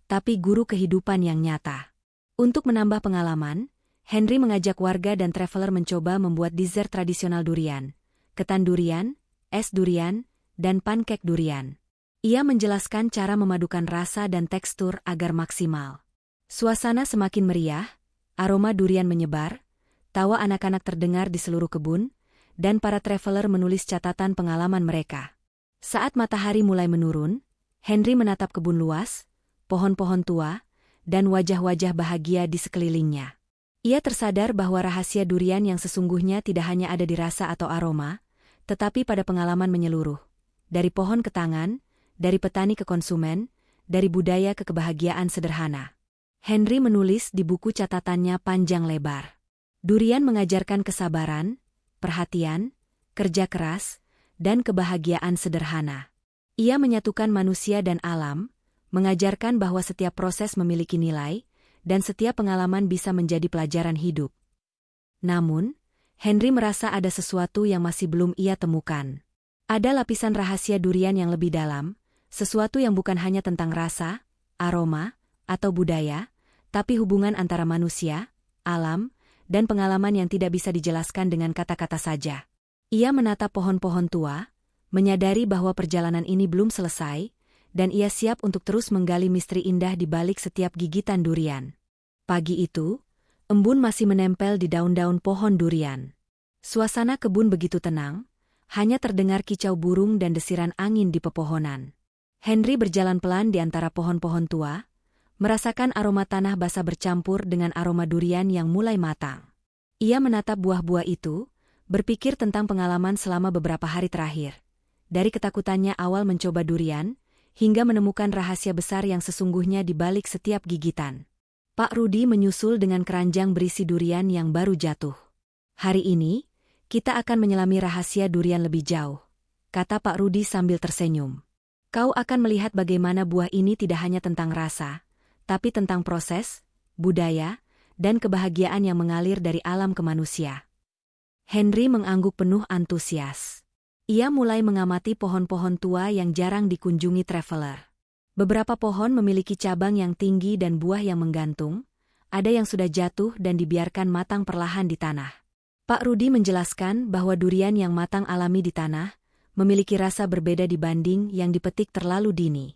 tapi guru kehidupan yang nyata. Untuk menambah pengalaman, Henry mengajak warga dan traveler mencoba membuat dessert tradisional durian, ketan durian, es durian, dan pancake durian. Ia menjelaskan cara memadukan rasa dan tekstur agar maksimal. Suasana semakin meriah, aroma durian menyebar, tawa anak-anak terdengar di seluruh kebun, dan para traveler menulis catatan pengalaman mereka. Saat matahari mulai menurun, Henry menatap kebun luas, pohon-pohon tua, dan wajah-wajah bahagia di sekelilingnya. Ia tersadar bahwa rahasia durian yang sesungguhnya tidak hanya ada di rasa atau aroma, tetapi pada pengalaman menyeluruh. Dari pohon ke tangan, dari petani ke konsumen, dari budaya ke kebahagiaan sederhana. Henry menulis di buku catatannya panjang lebar. Durian mengajarkan kesabaran, perhatian, kerja keras, dan kebahagiaan sederhana. Ia menyatukan manusia dan alam, mengajarkan bahwa setiap proses memiliki nilai, dan setiap pengalaman bisa menjadi pelajaran hidup. Namun, Henry merasa ada sesuatu yang masih belum ia temukan. Ada lapisan rahasia durian yang lebih dalam, sesuatu yang bukan hanya tentang rasa, aroma, atau budaya, tapi hubungan antara manusia, alam, dan pengalaman yang tidak bisa dijelaskan dengan kata-kata saja. Ia menatap pohon-pohon tua, menyadari bahwa perjalanan ini belum selesai, dan ia siap untuk terus menggali misteri indah di balik setiap gigitan durian. Pagi itu, embun masih menempel di daun-daun pohon durian. Suasana kebun begitu tenang, hanya terdengar kicau burung dan desiran angin di pepohonan. Henry berjalan pelan di antara pohon-pohon tua, merasakan aroma tanah basah bercampur dengan aroma durian yang mulai matang. Ia menatap buah-buah itu, berpikir tentang pengalaman selama beberapa hari terakhir. Dari ketakutannya awal mencoba durian, hingga menemukan rahasia besar yang sesungguhnya di balik setiap gigitan. Pak Rudi menyusul dengan keranjang berisi durian yang baru jatuh. Hari ini, kita akan menyelami rahasia durian lebih jauh, kata Pak Rudi sambil tersenyum. Kau akan melihat bagaimana buah ini tidak hanya tentang rasa, tapi tentang proses, budaya, dan kebahagiaan yang mengalir dari alam ke manusia. Henry mengangguk penuh antusias. Ia mulai mengamati pohon-pohon tua yang jarang dikunjungi traveler. Beberapa pohon memiliki cabang yang tinggi dan buah yang menggantung, ada yang sudah jatuh dan dibiarkan matang perlahan di tanah. Pak Rudi menjelaskan bahwa durian yang matang alami di tanah memiliki rasa berbeda dibanding yang dipetik terlalu dini.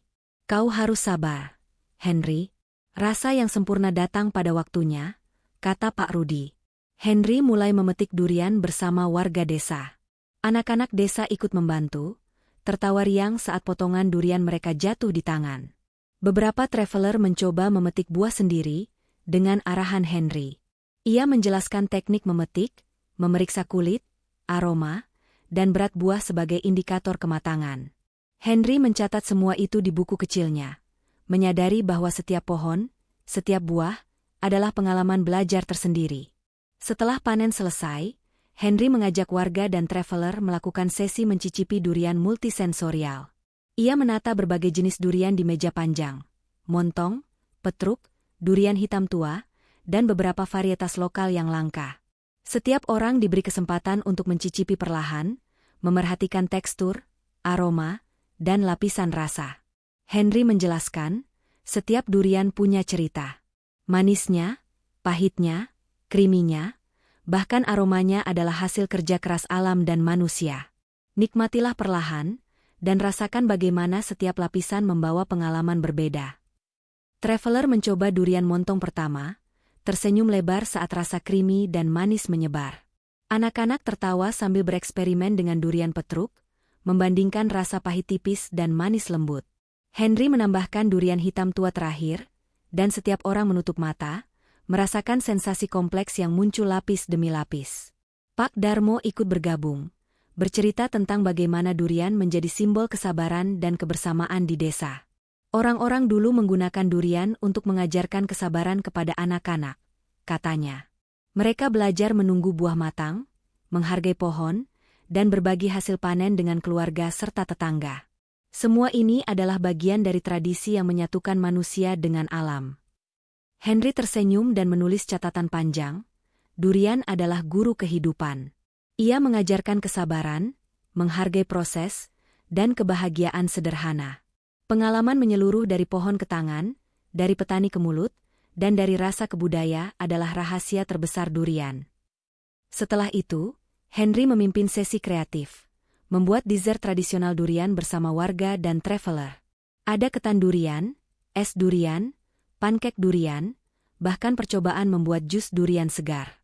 Kau harus sabar, Henry. Rasa yang sempurna datang pada waktunya, kata Pak Rudi. Henry mulai memetik durian bersama warga desa. Anak-anak desa ikut membantu, tertawa riang saat potongan durian mereka jatuh di tangan. Beberapa traveler mencoba memetik buah sendiri, dengan arahan Henry. Ia menjelaskan teknik memetik, memeriksa kulit, aroma, dan berat buah sebagai indikator kematangan. Henry mencatat semua itu di buku kecilnya, menyadari bahwa setiap pohon, setiap buah, adalah pengalaman belajar tersendiri. Setelah panen selesai, Henry mengajak warga dan traveler melakukan sesi mencicipi durian multisensorial. Ia menata berbagai jenis durian di meja panjang, montong, petruk, durian hitam tua, dan beberapa varietas lokal yang langka. Setiap orang diberi kesempatan untuk mencicipi perlahan, memerhatikan tekstur, aroma, dan lapisan rasa. Henry menjelaskan, setiap durian punya cerita. Manisnya, pahitnya, kriminya, bahkan aromanya adalah hasil kerja keras alam dan manusia. Nikmatilah perlahan, dan rasakan bagaimana setiap lapisan membawa pengalaman berbeda. Traveler mencoba durian montong pertama, tersenyum lebar saat rasa krimi dan manis menyebar. Anak-anak tertawa sambil bereksperimen dengan durian petruk, membandingkan rasa pahit tipis dan manis lembut. Henry menambahkan durian hitam tua terakhir, dan setiap orang menutup mata, merasakan sensasi kompleks yang muncul lapis demi lapis. Pak Darmo ikut bergabung, bercerita tentang bagaimana durian menjadi simbol kesabaran dan kebersamaan di desa. Orang-orang dulu menggunakan durian untuk mengajarkan kesabaran kepada anak-anak, katanya. Mereka belajar menunggu buah matang, menghargai pohon, dan berbagi hasil panen dengan keluarga serta tetangga. Semua ini adalah bagian dari tradisi yang menyatukan manusia dengan alam. Henry tersenyum dan menulis catatan panjang, durian adalah guru kehidupan. Ia mengajarkan kesabaran, menghargai proses, dan kebahagiaan sederhana. Pengalaman menyeluruh dari pohon ke tangan, dari petani ke mulut, dan dari rasa ke budaya adalah rahasia terbesar durian. Setelah itu, Henry memimpin sesi kreatif, membuat dessert tradisional durian bersama warga dan traveler. Ada ketan durian, es durian, pancake durian, bahkan percobaan membuat jus durian segar.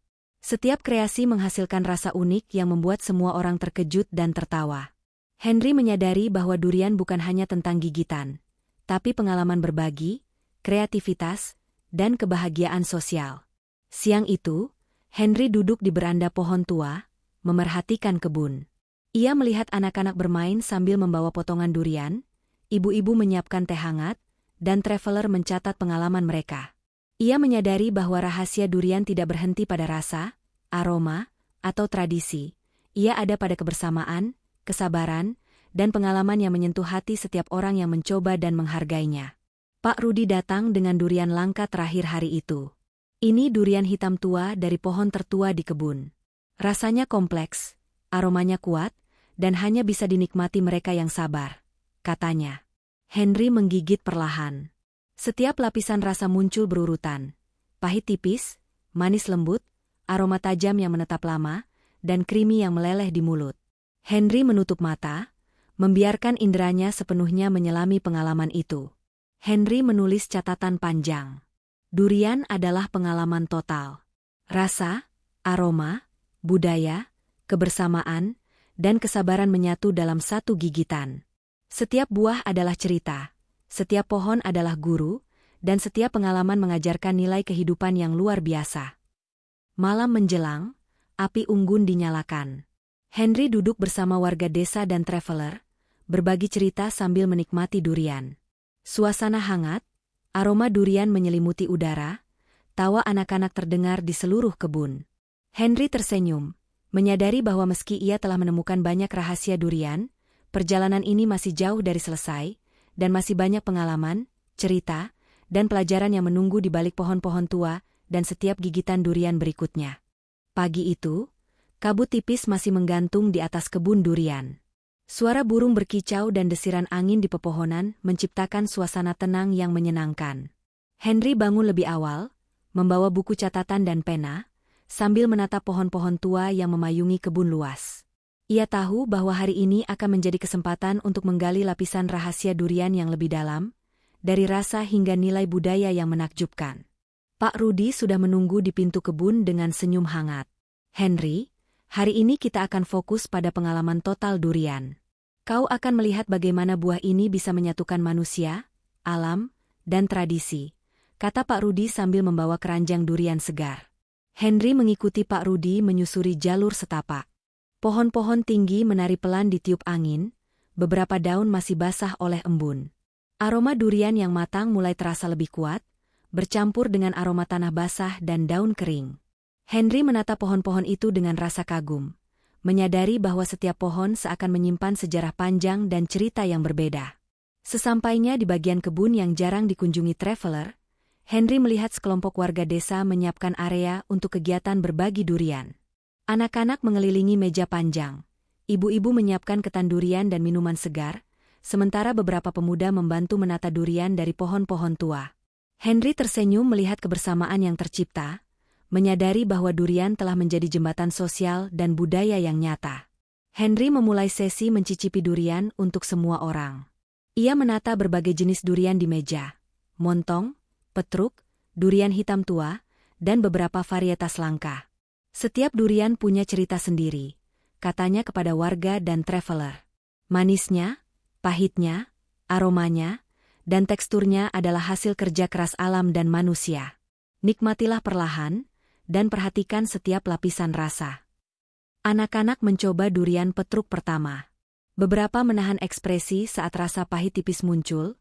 Setiap kreasi menghasilkan rasa unik yang membuat semua orang terkejut dan tertawa. Henry menyadari bahwa durian bukan hanya tentang gigitan, tapi pengalaman berbagi, kreativitas, dan kebahagiaan sosial. Siang itu, Henry duduk di beranda pohon tua, memerhatikan kebun. Ia melihat anak-anak bermain sambil membawa potongan durian, ibu-ibu menyiapkan teh hangat, dan traveler mencatat pengalaman mereka. Ia menyadari bahwa rahasia durian tidak berhenti pada rasa, aroma, atau tradisi. Ia ada pada kebersamaan, kesabaran, dan pengalaman yang menyentuh hati setiap orang yang mencoba dan menghargainya. Pak Rudi datang dengan durian langka terakhir hari itu. Ini durian hitam tua dari pohon tertua di kebun. Rasanya kompleks, aromanya kuat, dan hanya bisa dinikmati mereka yang sabar, katanya. Henry menggigit perlahan. Setiap lapisan rasa muncul berurutan. Pahit tipis, manis lembut, aroma tajam yang menetap lama, dan krimi yang meleleh di mulut. Henry menutup mata, membiarkan inderanya sepenuhnya menyelami pengalaman itu. Henry menulis catatan panjang. Durian adalah pengalaman total. Rasa, aroma, budaya, kebersamaan, dan kesabaran menyatu dalam satu gigitan. Setiap buah adalah cerita, setiap pohon adalah guru, dan setiap pengalaman mengajarkan nilai kehidupan yang luar biasa. Malam menjelang, api unggun dinyalakan. Henry duduk bersama warga desa dan traveler, berbagi cerita sambil menikmati durian. Suasana hangat, aroma durian menyelimuti udara, tawa anak-anak terdengar di seluruh kebun. Henry tersenyum, menyadari bahwa meski ia telah menemukan banyak rahasia durian, perjalanan ini masih jauh dari selesai, dan masih banyak pengalaman, cerita, dan pelajaran yang menunggu di balik pohon-pohon tua dan setiap gigitan durian berikutnya. Pagi itu, kabut tipis masih menggantung di atas kebun durian. Suara burung berkicau dan desiran angin di pepohonan menciptakan suasana tenang yang menyenangkan. Henry bangun lebih awal, membawa buku catatan dan pena, sambil menatap pohon-pohon tua yang memayungi kebun luas. Ia tahu bahwa hari ini akan menjadi kesempatan untuk menggali lapisan rahasia durian yang lebih dalam, dari rasa hingga nilai budaya yang menakjubkan. Pak Rudi sudah menunggu di pintu kebun dengan senyum hangat. Henry, hari ini kita akan fokus pada pengalaman total durian. Kau akan melihat bagaimana buah ini bisa menyatukan manusia, alam, dan tradisi, kata Pak Rudi sambil membawa keranjang durian segar. Henry mengikuti Pak Rudi menyusuri jalur setapak. Pohon-pohon tinggi menari pelan ditiup angin, beberapa daun masih basah oleh embun. Aroma durian yang matang mulai terasa lebih kuat, bercampur dengan aroma tanah basah dan daun kering. Henry menatap pohon-pohon itu dengan rasa kagum, menyadari bahwa setiap pohon seakan menyimpan sejarah panjang dan cerita yang berbeda. Sesampainya di bagian kebun yang jarang dikunjungi traveler, Henry melihat sekelompok warga desa menyiapkan area untuk kegiatan berbagi durian. Anak-anak mengelilingi meja panjang, Ibu-ibu menyiapkan ketan durian dan minuman segar, sementara beberapa pemuda membantu menata durian dari pohon-pohon tua. Henry tersenyum melihat kebersamaan yang tercipta, menyadari bahwa durian telah menjadi jembatan sosial dan budaya yang nyata. Henry memulai sesi mencicipi durian untuk semua orang. Ia menata berbagai jenis durian di meja, montong, petruk, durian hitam tua, dan beberapa varietas langka. Setiap durian punya cerita sendiri, katanya kepada warga dan traveler. Manisnya, pahitnya, aromanya, dan teksturnya adalah hasil kerja keras alam dan manusia. Nikmatilah perlahan, dan perhatikan setiap lapisan rasa. Anak-anak mencoba durian petruk pertama. Beberapa menahan ekspresi saat rasa pahit tipis muncul,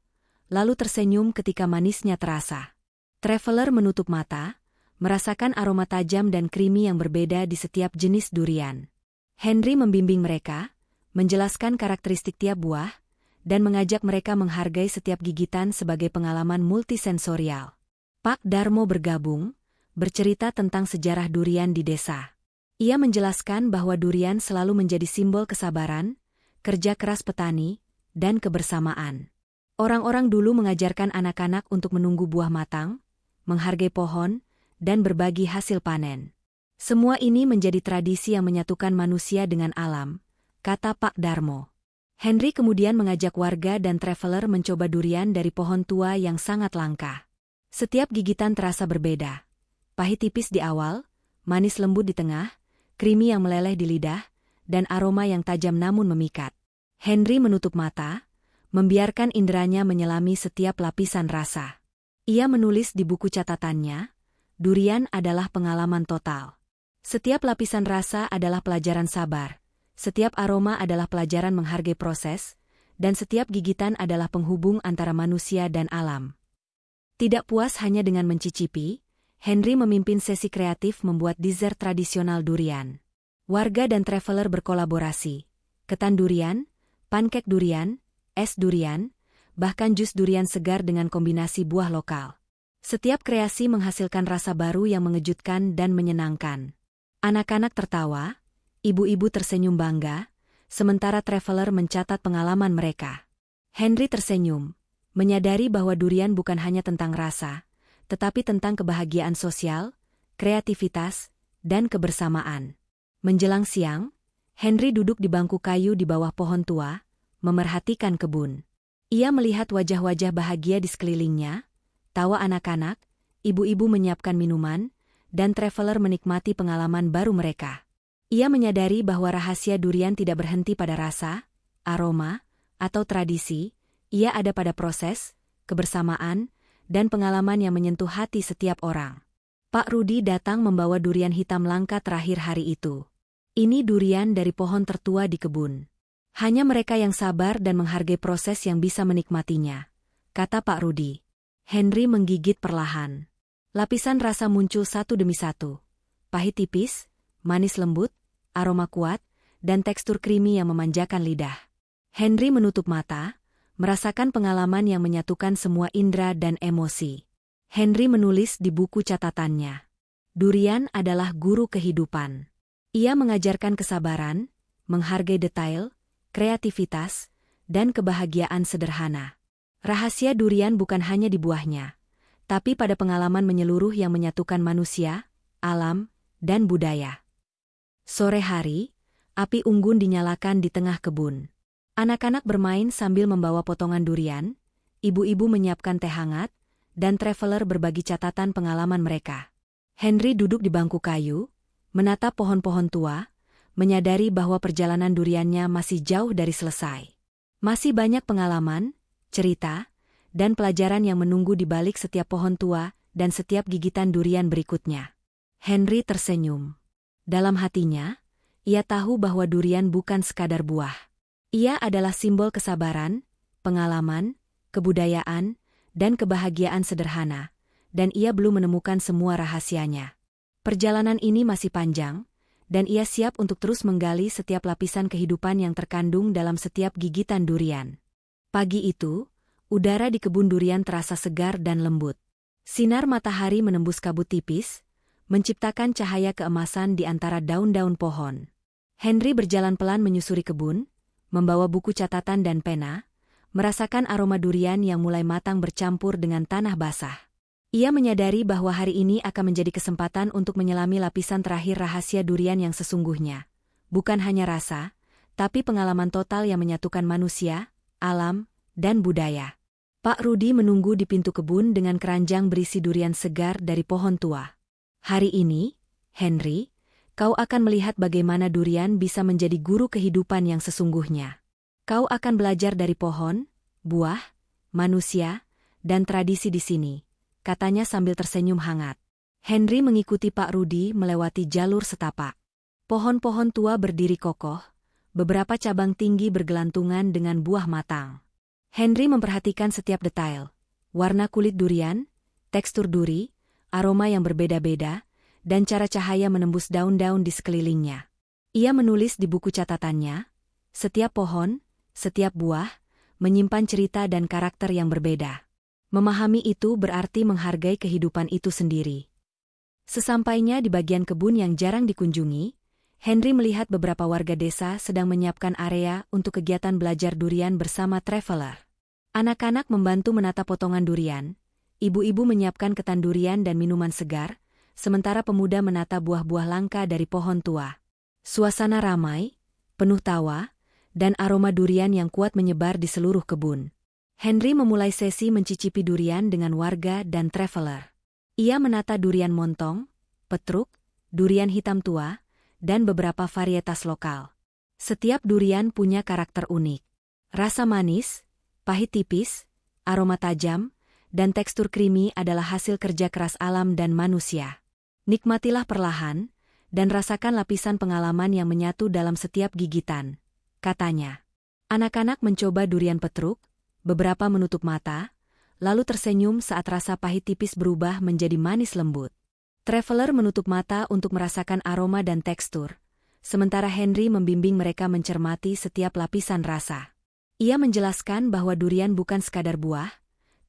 lalu tersenyum ketika manisnya terasa. Traveler menutup mata, merasakan aroma tajam dan creamy yang berbeda di setiap jenis durian. Henry membimbing mereka, menjelaskan karakteristik tiap buah, dan mengajak mereka menghargai setiap gigitan sebagai pengalaman multisensorial. Pak Darmo bergabung, bercerita tentang sejarah durian di desa. Ia menjelaskan bahwa durian selalu menjadi simbol kesabaran, kerja keras petani, dan kebersamaan. Orang-orang dulu mengajarkan anak-anak untuk menunggu buah matang, menghargai pohon, dan berbagi hasil panen. Semua ini menjadi tradisi yang menyatukan manusia dengan alam, kata Pak Darmo. Henry kemudian mengajak warga dan traveler mencoba durian dari pohon tua yang sangat langka. Setiap gigitan terasa berbeda. Pahit tipis di awal, manis lembut di tengah, creamy yang meleleh di lidah, dan aroma yang tajam namun memikat. Henry menutup mata, membiarkan inderanya menyelami setiap lapisan rasa. Ia menulis di buku catatannya, durian adalah pengalaman total. Setiap lapisan rasa adalah pelajaran sabar, setiap aroma adalah pelajaran menghargai proses, dan setiap gigitan adalah penghubung antara manusia dan alam. Tidak puas hanya dengan mencicipi, Henry memimpin sesi kreatif membuat dessert tradisional durian. Warga dan traveler berkolaborasi. Ketan durian, pancake durian, es durian, bahkan jus durian segar dengan kombinasi buah lokal. Setiap kreasi menghasilkan rasa baru yang mengejutkan dan menyenangkan. Anak-anak tertawa, ibu-ibu tersenyum bangga, sementara traveler mencatat pengalaman mereka. Henry tersenyum, menyadari bahwa durian bukan hanya tentang rasa, tetapi tentang kebahagiaan sosial, kreativitas, dan kebersamaan. Menjelang siang, Henry duduk di bangku kayu di bawah pohon tua, memerhatikan kebun. Ia melihat wajah-wajah bahagia di sekelilingnya, tawa anak-anak, ibu-ibu menyiapkan minuman, dan traveler menikmati pengalaman baru mereka. Ia menyadari bahwa rahasia durian tidak berhenti pada rasa, aroma, atau tradisi, ia ada pada proses, kebersamaan, dan pengalaman yang menyentuh hati setiap orang. Pak Rudi datang membawa durian hitam langka terakhir hari itu. Ini durian dari pohon tertua di kebun. Hanya mereka yang sabar dan menghargai proses yang bisa menikmatinya, kata Pak Rudi. Henry menggigit perlahan. Lapisan rasa muncul satu demi satu. Pahit tipis, manis lembut, aroma kuat, dan tekstur creamy yang memanjakan lidah. Henry menutup mata, merasakan pengalaman yang menyatukan semua indera dan emosi. Henry menulis di buku catatannya. Durian adalah guru kehidupan. Ia mengajarkan kesabaran, menghargai detail, kreativitas, dan kebahagiaan sederhana. Rahasia durian bukan hanya di buahnya, tapi pada pengalaman menyeluruh yang menyatukan manusia, alam, dan budaya. Sore hari, api unggun dinyalakan di tengah kebun. Anak-anak bermain sambil membawa potongan durian, ibu-ibu menyiapkan teh hangat, dan traveler berbagi catatan pengalaman mereka. Henry duduk di bangku kayu, menatap pohon-pohon tua, menyadari bahwa perjalanan duriannya masih jauh dari selesai. Masih banyak pengalaman, cerita, dan pelajaran yang menunggu di balik setiap pohon tua dan setiap gigitan durian berikutnya. Henry tersenyum. Dalam hatinya, ia tahu bahwa durian bukan sekadar buah. Ia adalah simbol kesabaran, pengalaman, kebudayaan, dan kebahagiaan sederhana, dan ia belum menemukan semua rahasianya. Perjalanan ini masih panjang, dan ia siap untuk terus menggali setiap lapisan kehidupan yang terkandung dalam setiap gigitan durian. Pagi itu, udara di kebun durian terasa segar dan lembut. Sinar matahari menembus kabut tipis, menciptakan cahaya keemasan di antara daun-daun pohon. Henry berjalan pelan menyusuri kebun, membawa buku catatan dan pena, merasakan aroma durian yang mulai matang bercampur dengan tanah basah. Ia menyadari bahwa hari ini akan menjadi kesempatan untuk menyelami lapisan terakhir rahasia durian yang sesungguhnya. Bukan hanya rasa, tapi pengalaman total yang menyatukan manusia, alam, dan budaya. Pak Rudi menunggu di pintu kebun dengan keranjang berisi durian segar dari pohon tua. Hari ini, Henry, kau akan melihat bagaimana durian bisa menjadi guru kehidupan yang sesungguhnya. Kau akan belajar dari pohon, buah, manusia, dan tradisi di sini, katanya sambil tersenyum hangat. Henry mengikuti Pak Rudi melewati jalur setapak. Pohon-pohon tua berdiri kokoh, beberapa cabang tinggi bergelantungan dengan buah matang. Henry memperhatikan setiap detail, warna kulit durian, tekstur duri, aroma yang berbeda-beda, dan cara cahaya menembus daun-daun di sekelilingnya. Ia menulis di buku catatannya, setiap pohon, setiap buah, menyimpan cerita dan karakter yang berbeda. Memahami itu berarti menghargai kehidupan itu sendiri. Sesampainya di bagian kebun yang jarang dikunjungi, Henry melihat beberapa warga desa sedang menyiapkan area untuk kegiatan belajar durian bersama traveler. Anak-anak membantu menata potongan durian, ibu-ibu menyiapkan ketan durian dan minuman segar, sementara pemuda menata buah-buah langka dari pohon tua. Suasana ramai, penuh tawa, dan aroma durian yang kuat menyebar di seluruh kebun. Henry memulai sesi mencicipi durian dengan warga dan traveler. Ia menata durian montong, petruk, durian hitam tua, dan beberapa varietas lokal. Setiap durian punya karakter unik. Rasa manis, pahit tipis, aroma tajam, dan tekstur krimi adalah hasil kerja keras alam dan manusia. Nikmatilah perlahan, dan rasakan lapisan pengalaman yang menyatu dalam setiap gigitan, katanya. Anak-anak mencoba durian petruk, beberapa menutup mata, lalu tersenyum saat rasa pahit tipis berubah menjadi manis lembut. Traveler menutup mata untuk merasakan aroma dan tekstur, sementara Henry membimbing mereka mencermati setiap lapisan rasa. Ia menjelaskan bahwa durian bukan sekadar buah,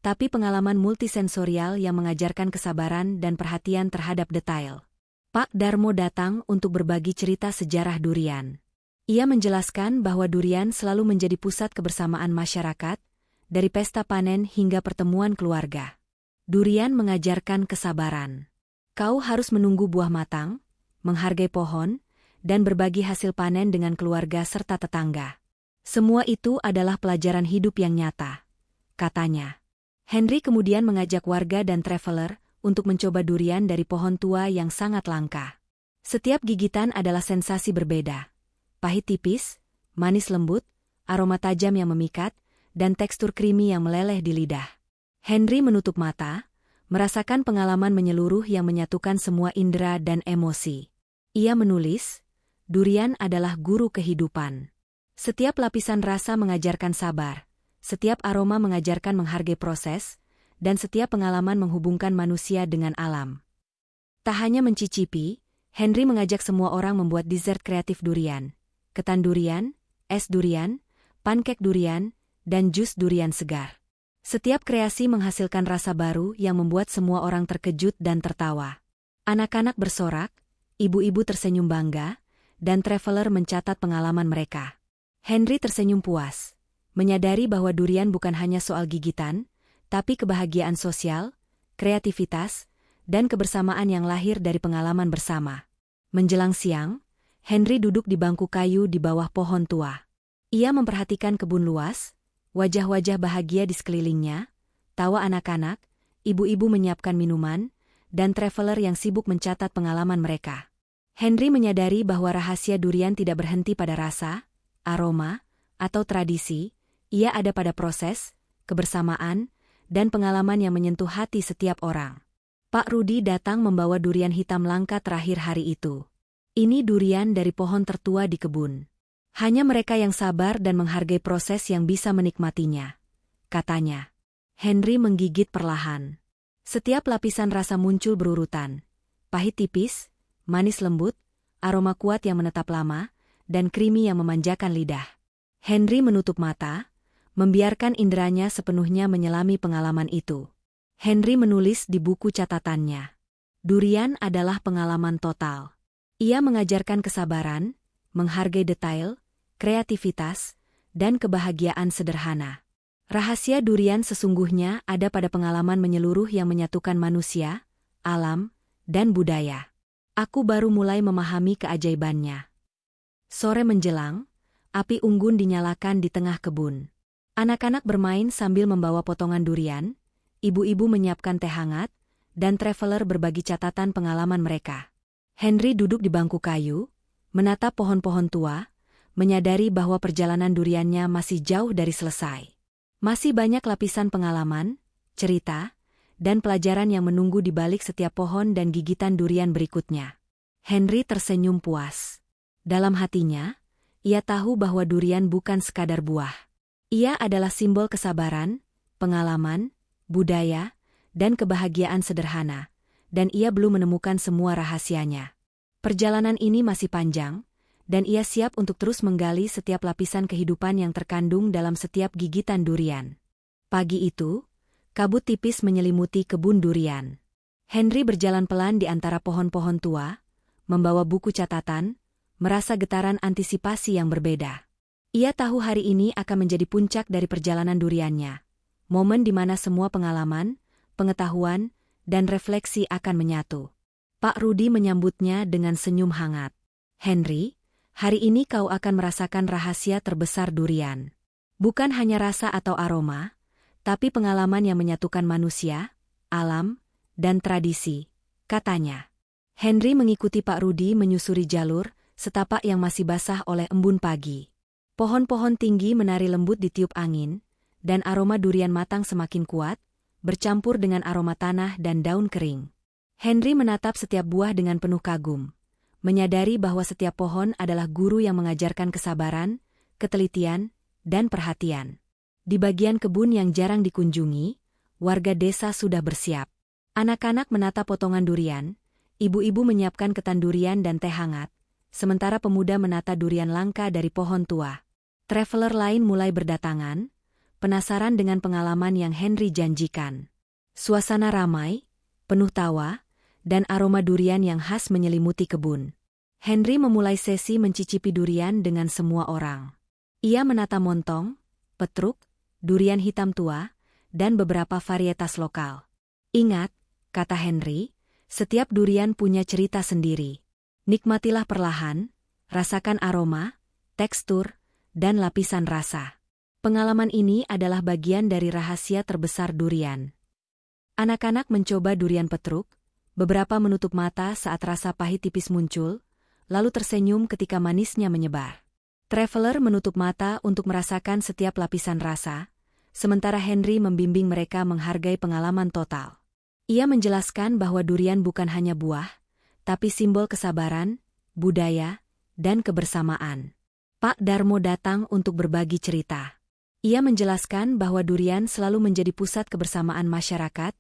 tapi pengalaman multisensorial yang mengajarkan kesabaran dan perhatian terhadap detail. Pak Darmo datang untuk berbagi cerita sejarah durian. Ia menjelaskan bahwa durian selalu menjadi pusat kebersamaan masyarakat, dari pesta panen hingga pertemuan keluarga. Durian mengajarkan kesabaran. Kau harus menunggu buah matang, menghargai pohon, dan berbagi hasil panen dengan keluarga serta tetangga. Semua itu adalah pelajaran hidup yang nyata, katanya. Henry kemudian mengajak warga dan traveler untuk mencoba durian dari pohon tua yang sangat langka. Setiap gigitan adalah sensasi berbeda. Pahit tipis, manis lembut, aroma tajam yang memikat, dan tekstur krimi yang meleleh di lidah. Henry menutup mata, merasakan pengalaman menyeluruh yang menyatukan semua indera dan emosi. Ia menulis, durian adalah guru kehidupan. Setiap lapisan rasa mengajarkan sabar, setiap aroma mengajarkan menghargai proses, dan setiap pengalaman menghubungkan manusia dengan alam. Tak hanya mencicipi, Henry mengajak semua orang membuat dessert kreatif durian, ketan durian, es durian, pancake durian, dan jus durian segar. Setiap kreasi menghasilkan rasa baru yang membuat semua orang terkejut dan tertawa. Anak-anak bersorak, ibu-ibu tersenyum bangga, dan traveler mencatat pengalaman mereka. Henry tersenyum puas, menyadari bahwa durian bukan hanya soal gigitan, tapi kebahagiaan sosial, kreativitas, dan kebersamaan yang lahir dari pengalaman bersama. Menjelang siang, Henry duduk di bangku kayu di bawah pohon tua. Ia memperhatikan kebun luas, wajah-wajah bahagia di sekelilingnya, tawa anak-anak, ibu-ibu menyiapkan minuman, dan traveler yang sibuk mencatat pengalaman mereka. Henry menyadari bahwa rahasia durian tidak berhenti pada rasa, aroma, atau tradisi, ia ada pada proses, kebersamaan, dan pengalaman yang menyentuh hati setiap orang. Pak Rudi datang membawa durian hitam langka terakhir hari itu. Ini durian dari pohon tertua di kebun. Hanya mereka yang sabar dan menghargai proses yang bisa menikmatinya, katanya. Henry menggigit perlahan. Setiap lapisan rasa muncul berurutan. Pahit tipis, manis lembut, aroma kuat yang menetap lama, dan krimi yang memanjakan lidah. Henry menutup mata, membiarkan inderanya sepenuhnya menyelami pengalaman itu. Henry menulis di buku catatannya. Durian adalah pengalaman total. Ia mengajarkan kesabaran, menghargai detail, kreativitas, dan kebahagiaan sederhana. Rahasia durian sesungguhnya ada pada pengalaman menyeluruh yang menyatukan manusia, alam, dan budaya. Aku baru mulai memahami keajaibannya. Sore menjelang, api unggun dinyalakan di tengah kebun. Anak-anak bermain sambil membawa potongan durian, ibu-ibu menyiapkan teh hangat, dan traveler berbagi catatan pengalaman mereka. Henry duduk di bangku kayu, menatap pohon-pohon tua, menyadari bahwa perjalanan duriannya masih jauh dari selesai. Masih banyak lapisan pengalaman, cerita, dan pelajaran yang menunggu di balik setiap pohon dan gigitan durian berikutnya. Henry tersenyum puas. Dalam hatinya, ia tahu bahwa durian bukan sekadar buah. Ia adalah simbol kesabaran, pengalaman, budaya, dan kebahagiaan sederhana, dan ia belum menemukan semua rahasianya. Perjalanan ini masih panjang, dan ia siap untuk terus menggali setiap lapisan kehidupan yang terkandung dalam setiap gigitan durian. Pagi itu, kabut tipis menyelimuti kebun durian. Henry berjalan pelan di antara pohon-pohon tua, membawa buku catatan, merasa getaran antisipasi yang berbeda. Ia tahu hari ini akan menjadi puncak dari perjalanan duriannya, momen di mana semua pengalaman, pengetahuan, dan refleksi akan menyatu. Pak Rudi menyambutnya dengan senyum hangat. Henry, hari ini kau akan merasakan rahasia terbesar durian. Bukan hanya rasa atau aroma, tapi pengalaman yang menyatukan manusia, alam, dan tradisi, katanya. Henry mengikuti Pak Rudi menyusuri jalur, setapak yang masih basah oleh embun pagi. Pohon-pohon tinggi menari lembut ditiup angin, dan aroma durian matang semakin kuat, bercampur dengan aroma tanah dan daun kering. Henry menatap setiap buah dengan penuh kagum, menyadari bahwa setiap pohon adalah guru yang mengajarkan kesabaran, ketelitian, dan perhatian. Di bagian kebun yang jarang dikunjungi, warga desa sudah bersiap. Anak-anak menatap potongan durian, ibu-ibu menyiapkan ketan durian dan teh hangat, sementara pemuda menata durian langka dari pohon tua. Traveler lain mulai berdatangan, penasaran dengan pengalaman yang Henry janjikan. Suasana ramai, penuh tawa, dan aroma durian yang khas menyelimuti kebun. Henry memulai sesi mencicipi durian dengan semua orang. Ia menata montong, petruk, durian hitam tua, dan beberapa varietas lokal. Ingat, kata Henry, setiap durian punya cerita sendiri. Nikmatilah perlahan, rasakan aroma, tekstur, dan lapisan rasa. Pengalaman ini adalah bagian dari rahasia terbesar durian. Anak-anak mencoba durian petruk, beberapa menutup mata saat rasa pahit tipis muncul, lalu tersenyum ketika manisnya menyebar. Traveler menutup mata untuk merasakan setiap lapisan rasa, sementara Henry membimbing mereka menghargai pengalaman total. Ia menjelaskan bahwa durian bukan hanya buah, tapi simbol kesabaran, budaya, dan kebersamaan. Pak Darmo datang untuk berbagi cerita. Ia menjelaskan bahwa durian selalu menjadi pusat kebersamaan masyarakat,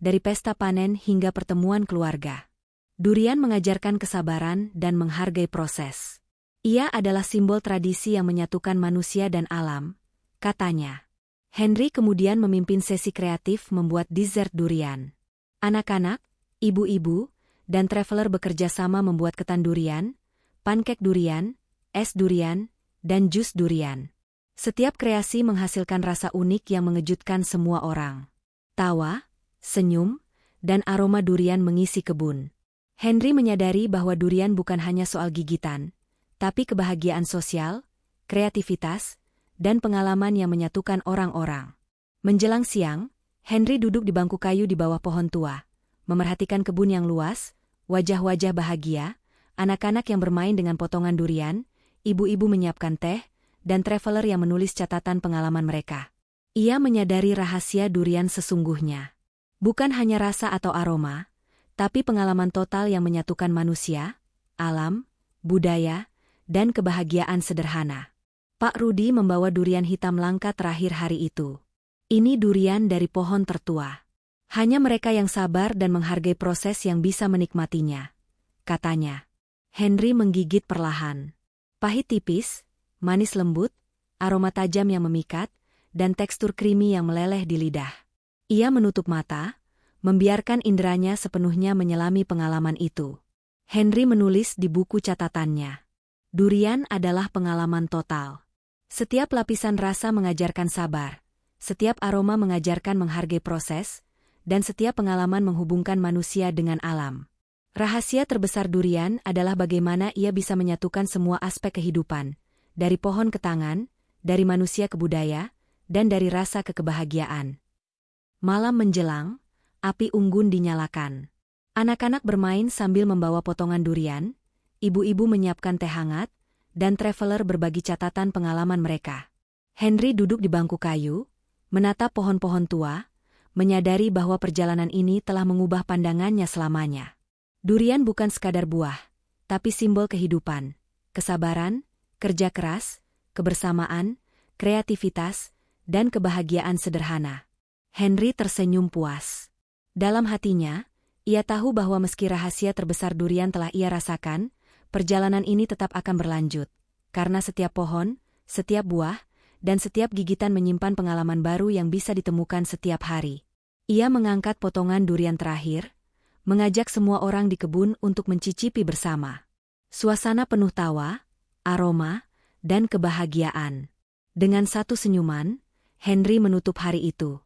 dari pesta panen hingga pertemuan keluarga. Durian mengajarkan kesabaran dan menghargai proses. Ia adalah simbol tradisi yang menyatukan manusia dan alam, katanya. Henry kemudian memimpin sesi kreatif membuat dessert durian. Anak-anak, ibu-ibu, dan traveler bekerja sama membuat ketan durian, pankek durian, es durian, dan jus durian. Setiap kreasi menghasilkan rasa unik yang mengejutkan semua orang. Tawa, senyum, dan aroma durian mengisi kebun. Henry menyadari bahwa durian bukan hanya soal gigitan, tapi kebahagiaan sosial, kreativitas, dan pengalaman yang menyatukan orang-orang. Menjelang siang, Henry duduk di bangku kayu di bawah pohon tua, memerhatikan kebun yang luas, wajah-wajah bahagia, anak-anak yang bermain dengan potongan durian, ibu-ibu menyiapkan teh, dan traveler yang menulis catatan pengalaman mereka. Ia menyadari rahasia durian sesungguhnya. Bukan hanya rasa atau aroma, tapi pengalaman total yang menyatukan manusia, alam, budaya, dan kebahagiaan sederhana. Pak Rudi membawa durian hitam langka terakhir hari itu. Ini durian dari pohon tertua. Hanya mereka yang sabar dan menghargai proses yang bisa menikmatinya, katanya. Henry menggigit perlahan. Pahit tipis, manis lembut, aroma tajam yang memikat, dan tekstur krimi yang meleleh di lidah. Ia menutup mata, membiarkan inderanya sepenuhnya menyelami pengalaman itu. Henry menulis di buku catatannya. Durian adalah pengalaman total. Setiap lapisan rasa mengajarkan sabar, setiap aroma mengajarkan menghargai proses, dan setiap pengalaman menghubungkan manusia dengan alam. Rahasia terbesar durian adalah bagaimana ia bisa menyatukan semua aspek kehidupan, dari pohon ke tangan, dari manusia ke budaya, dan dari rasa ke kebahagiaan. Malam menjelang, api unggun dinyalakan. Anak-anak bermain sambil membawa potongan durian, ibu-ibu menyiapkan teh hangat, dan traveler berbagi catatan pengalaman mereka. Henry duduk di bangku kayu, menatap pohon-pohon tua, menyadari bahwa perjalanan ini telah mengubah pandangannya selamanya. Durian bukan sekadar buah, tapi simbol kehidupan, kesabaran, kerja keras, kebersamaan, kreativitas, dan kebahagiaan sederhana. Henry tersenyum puas. Dalam hatinya, ia tahu bahwa meski rahasia terbesar durian telah ia rasakan, perjalanan ini tetap akan berlanjut, karena setiap pohon, setiap buah, dan setiap gigitan menyimpan pengalaman baru yang bisa ditemukan setiap hari. Ia mengangkat potongan durian terakhir, mengajak semua orang di kebun untuk mencicipi bersama. Suasana penuh tawa, aroma, dan kebahagiaan. Dengan satu senyuman, Henry menutup hari itu.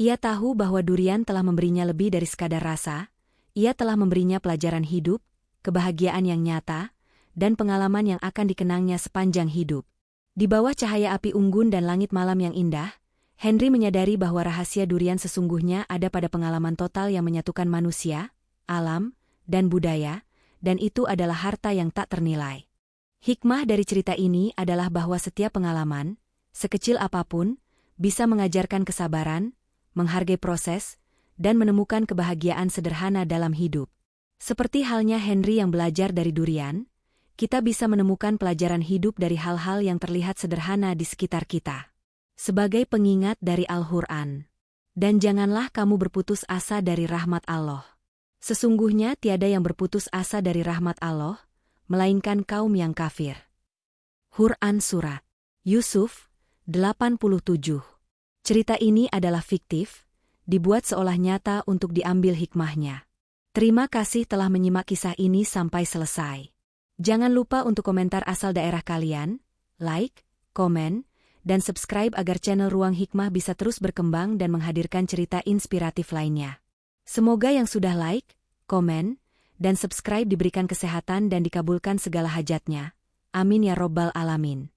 Ia tahu bahwa durian telah memberinya lebih dari sekadar rasa, ia telah memberinya pelajaran hidup, kebahagiaan yang nyata, dan pengalaman yang akan dikenangnya sepanjang hidup. Di bawah cahaya api unggun dan langit malam yang indah, Henry menyadari bahwa rahasia durian sesungguhnya ada pada pengalaman total yang menyatukan manusia, alam, dan budaya, dan itu adalah harta yang tak ternilai. Hikmah dari cerita ini adalah bahwa setiap pengalaman, sekecil apapun, bisa mengajarkan kesabaran, menghargai proses, dan menemukan kebahagiaan sederhana dalam hidup. Seperti halnya Henry yang belajar dari durian, kita bisa menemukan pelajaran hidup dari hal-hal yang terlihat sederhana di sekitar kita. Sebagai pengingat dari Al-Quran. Dan janganlah kamu berputus asa dari rahmat Allah. Sesungguhnya tiada yang berputus asa dari rahmat Allah, melainkan kaum yang kafir. Quran Surat Yusuf, 87. Cerita ini adalah fiktif, dibuat seolah nyata untuk diambil hikmahnya. Terima kasih telah menyimak kisah ini sampai selesai. Jangan lupa untuk komentar asal daerah kalian, like, komen, dan subscribe agar channel Ruang Hikmah bisa terus berkembang dan menghadirkan cerita inspiratif lainnya. Semoga yang sudah like, komen, dan subscribe diberikan kesehatan dan dikabulkan segala hajatnya. Amin ya Robbal Alamin.